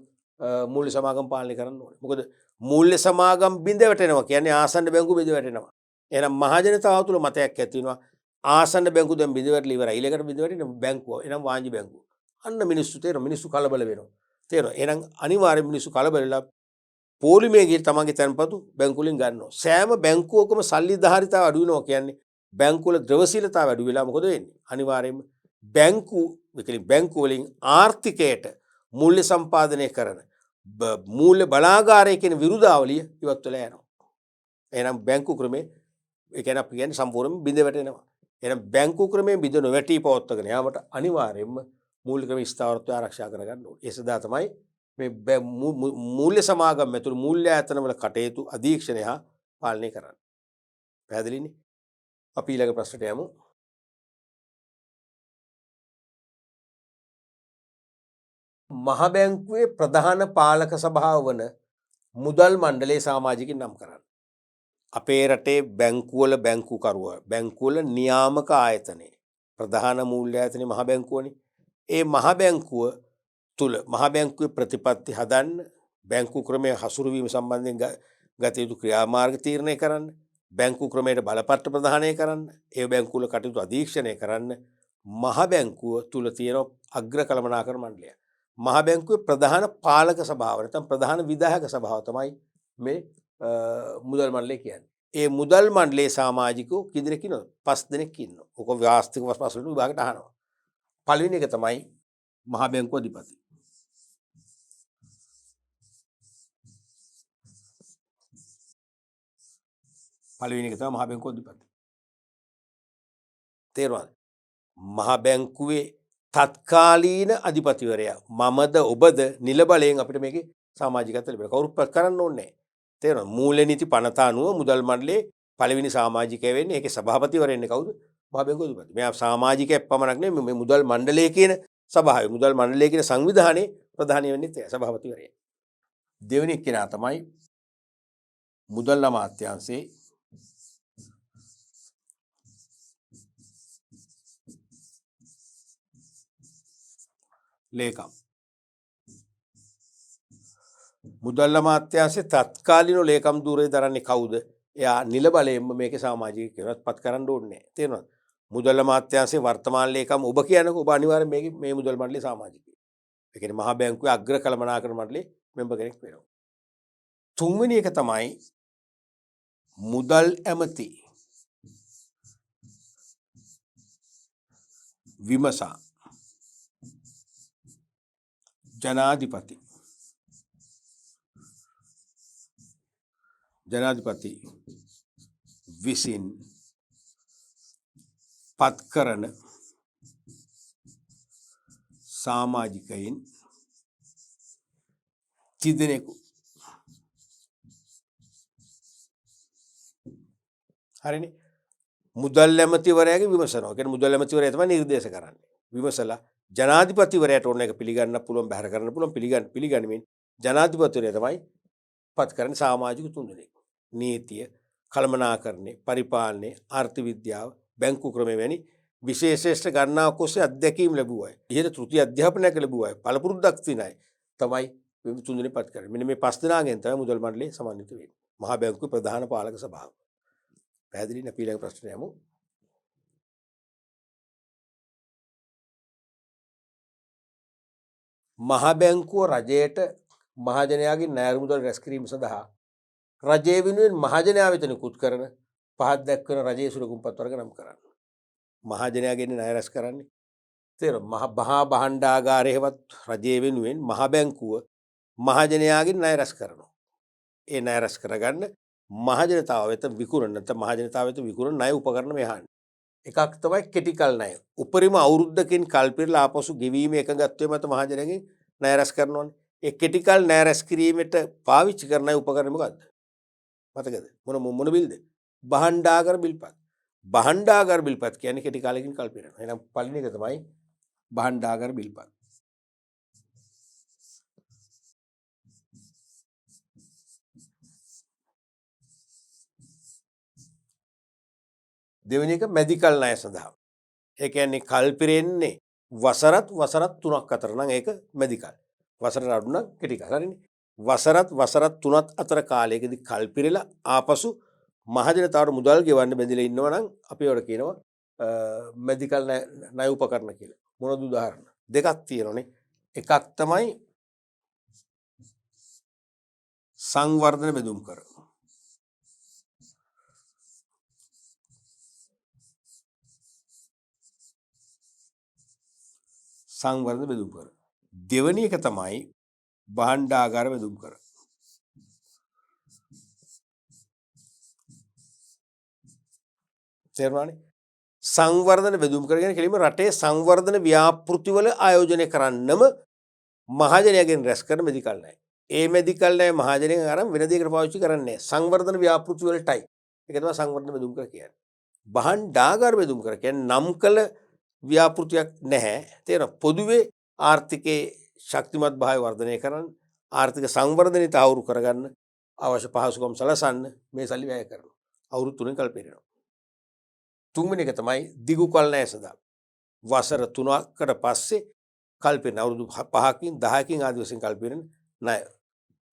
මූල්‍ය සමාගම් පාලනය කරන්න ඕනේ. මොකද මූල්‍ය සමාගම් බිඳ වැටෙනවා කියන්නේ ආසන්න බැංකු බිඳ වැටෙනවා. එහෙනම් මහජනතාව තුළ මතයක් ඇති වෙනවා ආසන්න බැංකු දැන් බිඳ වැටලා ඉවරයි. ඊළඟට බිඳ වැටෙන බැංකුව. එහෙනම් වාණිජ බැංකුව. අන්න මිනිස්සු තේරෙනවා. මිනිස්සු කලබල වෙනවා. තේරෙනවා. එහෙනම් අනිවාර්යයෙන් මිනිස්සු කලබල වෙලා පොලිමේ ගිහින් තමන්ගේ තැන්පතු බැංකු වලින් ගන්නවා. සෑම බැංකුවකම සල්ලි ධාරිතාව අඩු වෙනවා කියන්නේ බැංකු වල ද්‍රවශීලතාව අඩු වෙලා මොකද වෙන්නේ? අනිවාර්යයෙන්ම බැංකු වලින් ආර්ථිකයට මූල්‍ය සම්පාදනය කරන මූල්‍ය බලාගාරය කියන විරුදාවලිය ඉවත් වෙලා යනවා. එහෙනම් බැංකු ක්‍රමේ ඒ කියන්නේ අපි කියන්නේ සම්පූර්ණයෙන් බිඳ වැටෙනවා. එහෙනම් බැංකු ක්‍රමයෙන් බිඳ නොවැටි පවත්වාගෙන යාමට අනිවාර්යයෙන්ම මූල්‍ය ක්‍රම ස්ථාවරත්වය ආරක්ෂා කරගන්න ඕනේ. ඒ සදා තමයි මේ මූල්‍ය සමාගම් ඇතුළු මූල්‍ය ආයතන වල කටයුතු අධීක්ෂණය හා පාලනය කරන්න. පැහැදිලිනේ? අපි ඊළඟ ප්‍රශ්නට යමු. මහ බැංකුවේ ප්‍රධාන පාලක සභාව වන මුදල් මණ්ඩලයේ සමාජිකින් නම් කරන්න. අපේ රටේ බැංකුවල බැංකුකරුවා බැංකුවල නියාමක ආයතනයේ ප්‍රධාන මූල්‍ය ආයතනයේ මහ බැංකුවනේ. ඒ මහ බැංකුව තුල මහ බැංකුවේ ප්‍රතිපත්ති හදන්න බැංකු ක්‍රමයේ හසුරුවීම සම්බන්ධයෙන් ගත යුතු ක්‍රියාමාර්ග තීරණය කරන්න බැංකු ක්‍රමයට බලපත්‍ර ප්‍රදානය කරන්න ඒ බැංකු වල කටයුතු අධීක්ෂණය කරන්න මහ බැංකුව තුල තියෙන අග්‍ර කළමනාකරණ මණ්ඩලය මහ බැංකුවේ ප්‍රධාන පාලක සභාව නැත්නම් ප්‍රධාන විධායක සභාව තමයි මේ මුදල් මණ්ඩලය කියන්නේ. ඒ මුදල් මණ්ඩලයේ සමාජිකයෝ කී දෙනෙක් ඉන්නවද? 5 දෙනෙක් ඉන්නවා. ඔක ව්‍යාස්තික ප්‍රශ්න විභාගයට අහනවා. පළවෙනි එක තමයි මහ බැංකුව අධිපති. පළවෙනි එක තමයි මහ බැංකුව අධිපති. තේරුණාද? මහ බැංකුවේ තත්කාලීන අධිපතිවරයා මමද ඔබද නිල බලයෙන් අපිට මේකේ සමාජිකත්වය ලැබෙනවා. කවුරුත් කරන්න ඕනේ නැහැ. තේරුණාද? මූල්‍ය නීති පනත අනුව මුදල් මණ්ඩලයේ පළවෙනි සමාජිකයා වෙන්නේ ඒකේ සභාපතිවරයා වෙන්නේ කවුද? මහ බැංකුව අධිපති. මෙයා සමාජිකයෙක් පමණක් නෙමෙයි මේ මුදල් මණ්ඩලය කියන සභාවේ මුදල් මණ්ඩලය කියන සංවිධානයේ ප්‍රධානී වෙන්නේ ඒ සභාපතිවරයා. දෙවෙනි කෙනා තමයි මුදල් අමාත්‍යාංශයේ ලේකම්. මුදල් අමාත්‍යාංශයේ තත්කාලීන ලේකම් ධූරය දරන්නේ කවුද? එයා නිල බලයෙන්ම මේකේ සමාජික කෙනෙක්වත් පත් කරන්න ඕනේ නැහැ. තේරුණාද? මුදල් අමාත්‍යාංශයේ වර්තමාන ලේකම් ඔබ කියනකො ඔබ අනිවාර්යෙන් මේ මුදල් මණ්ඩලයේ සමාජිකයෙක්. ඒ කියන්නේ මහා බැංකුවේ අග්‍ර කළමනාකරණ මණ්ඩලයේ මෙම්බර් කෙනෙක් වෙනවා. තුන්වෙනි එක තමයි මුදල් ඇමති විමසා ජනාධිපති ජනාධිපති විසින් පත් කරන සමාජිකයින් තිදෙනෙකු. හරිනේ. මුදල් ඇමතිවරයාගේ විමසනවා. කියන්නේ මුදල් ඇමතිවරයා තමයි නිර්දේශ කරන්නේ. විමසලා ජනාධිපතිවරයාට ඕන එක පිළිගන්න පුළුවන්, බැහැර කරන්න පුළුවන්, පිළිගනිමින් ජනාධිපතිවරයා තමයි පත් කරන්නේ සමාජික තුන්දෙනෙක්. නීතිය, කළමනාකරණය, පරිපාලනය, ආර්ථික විද්‍යාව, බැංකු ක්‍රමය වැනි විශේෂ ගණනාවක් ඔස්සේ අත්දැකීම් ලැබුව අය. ඉහළ තෘතීය අධ්‍යාපනයක් ලැබුව අය, පළපුරුද්දක් තියෙන අය තමයි මේ තුන්දෙනෙක් පත් කරන්නේ. මෙන්න මේ 5 දෙනාගෙන් තමයි මුදල් මණ්ඩලය සමන්විත වෙන්නේ. මහා බැංකුවේ ප්‍රධාන පාලක සභාව. පැහැදිලි නේ? ඊළඟ ප්‍රශ්නය යමු. මහා බැංකුව රජයට මහජනයාගේ ණය මුදල් රැස් කිරීම සඳහා රජය වෙනුවෙන් මහජනයා වෙත නිකුත් කරන පහත් දැක්වන රජයේ සුරකුම්පත් වර්ග නම් කරන්න. මහජනයාගෙන් ණය රැස් කරන්නේ තේරෙනවා. මහා භාණ්ඩාගාරයේවත් රජය වෙනුවෙන් මහ බැංකුව මහජනයාගෙන් ණය රැස් කරනවා. ඒ ණය රැස් කරගන්න මහජනතාව වෙත විකුණන නැත්නම් මහජනතාව වෙත විකුණන ණය උපකරණ මෙහාන්නේ. එකක් තමයි කෙටි කල් ණය. උපරිම අවුරුද්දකින් කල් පිරලා ආපසු ගෙවීමේ එකඟත්වය මත මහජනගෙන් ණය රැස් කරනවානේ. ඒ කෙටි කල් ණය රැස් කිරීමට පාවිච්චි කරන උපකරණ මොකද්ද? මතකද? මොන බිල්ද? භාණ්ඩාගාර බිල්පත්. භාණ්ඩාගාර බිල්පත් කියන්නේ කෙටි කාලයකින් කල් පිරෙනවා. එහෙනම් පළවෙනි එක තමයි භාණ්ඩාගාර බිල්පත්. දෙවෙනි එක මැදිකල් ණය සඳහා. ඒ කියන්නේ කල් පිරෙන්නේ වසරත් 3ක් අතර නම් ඒක මැදිකල්. වසරට අඩු නම් කෙටි කල්. හරිනේ. වසරත් 3ක් අතර කාලයකදී කල් පිරෙලා ආපසු මහජනතාවට මුදල් ගෙවන්න බැඳිලා ඉන්නවා නම් අපි ඒවට කියනවා මැදිකල් ණය උපකරණ කියලා. මොනවද උදාහරණ? දෙකක් තියෙනවානේ. එකක් තමයි සංවර්ධන බෙදුම් කර. සංවර්ධන බෙදුම් කර. දෙවෙනි එක තමයි භාණ්ඩාගාර බෙදුම් කර. තේරුණානේ? සංවර්ධන බෙදුම් කර කියන්නේ කෙලින්ම රටේ සංවර්ධන ව්‍යාපෘතිවල ආයෝජනය කරන්නම මහජනයාගෙන් රැස් කරන මෙදිකල් ණය. ඒ මෙදිකල් ණය මහජනයාගෙන් අරන් වෙන දෙයකට පාවිච්චි කරන්නේ නැහැ. සංවර්ධන ව්‍යාපෘති වලටයි. ඒක තමයි සංවර්ධන බෙදුම් කර කියන්නේ. භාණ්ඩාගාර බෙදුම් කර කියන්නේ නම් කළ ව්‍යාපෘතියක් නැහැ. තේරෙනවද? පොදුවේ ආර්ථිකයේ ශක්තිමත් භාවය වර්ධනය කරන්න, ආර්ථික සංවර්ධනය තහවුරු කරගන්න අවශ්‍ය පහසුකම් සලසන්න මේ සල්ලි වැය කරනවා. අවුරුදු 3න් කල් පිරෙනවා. තුන්වෙනි එක තමයි දිගු කල් ණය සඳහා. වසර 3කට පස්සේ කල් පිරෙන අවුරුදු 5කින් 10කින් ආදි වශයෙන් කල් පිරෙන ණය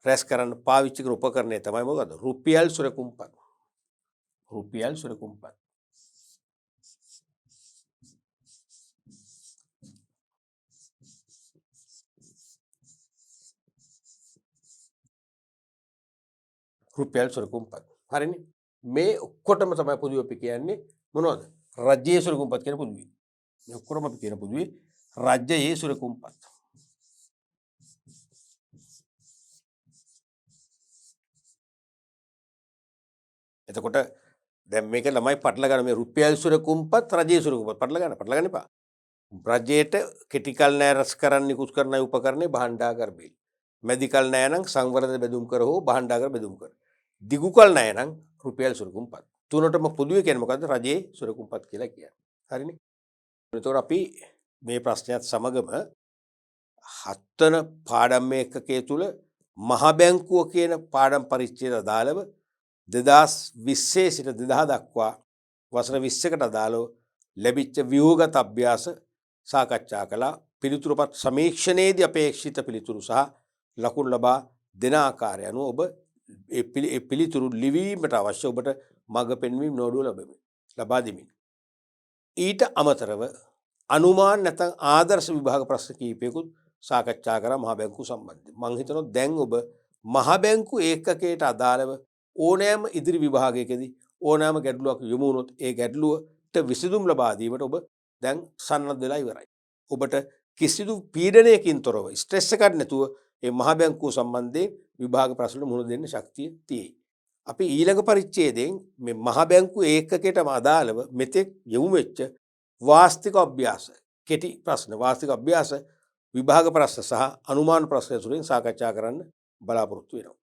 රැස් කරන්න පාවිච්චි කරන උපකරණය තමයි මොකද්ද? රුපියල් සුරකුම්පත්. රුපියල් සුරකුම්පත්. රුපියල් සුරකුම්පත්. හරිනේ. මේ ඔක්කොටම තමයි පොදුවේ අපි කියන්නේ මොනවද? රජයේ සුරකුම්පත් කියන පොදුවේ. මේ ඔක්කොම අපි කියන පොදුවේ රජයේ සුරකුම්පත්. එතකොට දැන් මේක ළමයි පටල ගන්න මේ රුපියල් සුරකුම්පත් රජයේ සුරකුම්පත් පටල ගන්න එපා. රජයට කෙටි කල් ණය රැස් කරන්න නිකුත් කරන උපකරණේ භාණ්ඩාගාර බිල්. මැදිකල් ණය නම් සංවර්ධන බෙදුම් කර හෝ භාණ්ඩාගාර බෙදුම් කර. දිගු කල් ණය නම් රුපියල් සුරකුම්පත්. තුනටම පොදුවේ කියන්නේ මොකද්ද? රජයේ සුරකුම්පත් කියලා කියන්නේ. හරිනේ. එතකොට අපි මේ ප්‍රශ්නයත් සමගම 7 වන පාඩම් ඒකකයේ තුල මහ බැංකුව කියන පාඩම් පරිච්ඡේද අදාළව 2020 සිට 2000 දක්වා වසර 20කට අදාළව ලැබිච්ච ව්‍යුහගත අභ්‍යාස සාකච්ඡා කළා. පිළිතුරුපත් සමීක්ෂණයේදී අපේක්ෂිත පිළිතුරු සහ ලකුණු ලබා දෙන ආකාරය අනුව ඔබ ඒ පිළිතුරු ලිවීමට අවශ්‍ය ඔබට මඟ පෙන්වීම නෝඩුව ලබා දෙමින්. ඊට අමතරව අනුමාන නැත්නම් ආදර්ශ විභාග ප්‍රශ්න කිහිපයකුත් සාකච්ඡා කරා මහ බැංකුව සම්බන්ධයෙන්. මම හිතනවා දැන් ඔබ මහ බැංකුව ඒකකයට අදාළව ඕනෑම ඉදිරි විභාගයකදී ඕනෑම ගැටලුවක් යොමු වුණොත් ඒ ගැටලුවට විසඳුම් ලබා දීමට ඔබ දැන් සන්නද්ධ වෙලා ඉවරයි. ඔබට කිසිදු පීඩනයකින් තොරව ස්ට්‍රෙස් එකක් නැතුව මේ මහ බැංකුව සම්බන්ධයෙන් විභාග ප්‍රශ්න මුහුණ දෙන්න ශක්තිය තියෙයි. අපි ඊළඟ පරිච්ඡේදයෙන් මේ මහ බැංකු ඒකකයටම අදාළව මෙතෙක් යොමු වෙච්ච වාස්තික අභ්‍යාස කෙටි ප්‍රශ්න වාස්තික අභ්‍යාස විභාග ප්‍රශ්න සහ අනුමාන ප්‍රශ්න තුලින් සාකච්ඡා කරන්න බලාපොරොත්තු වෙනවා.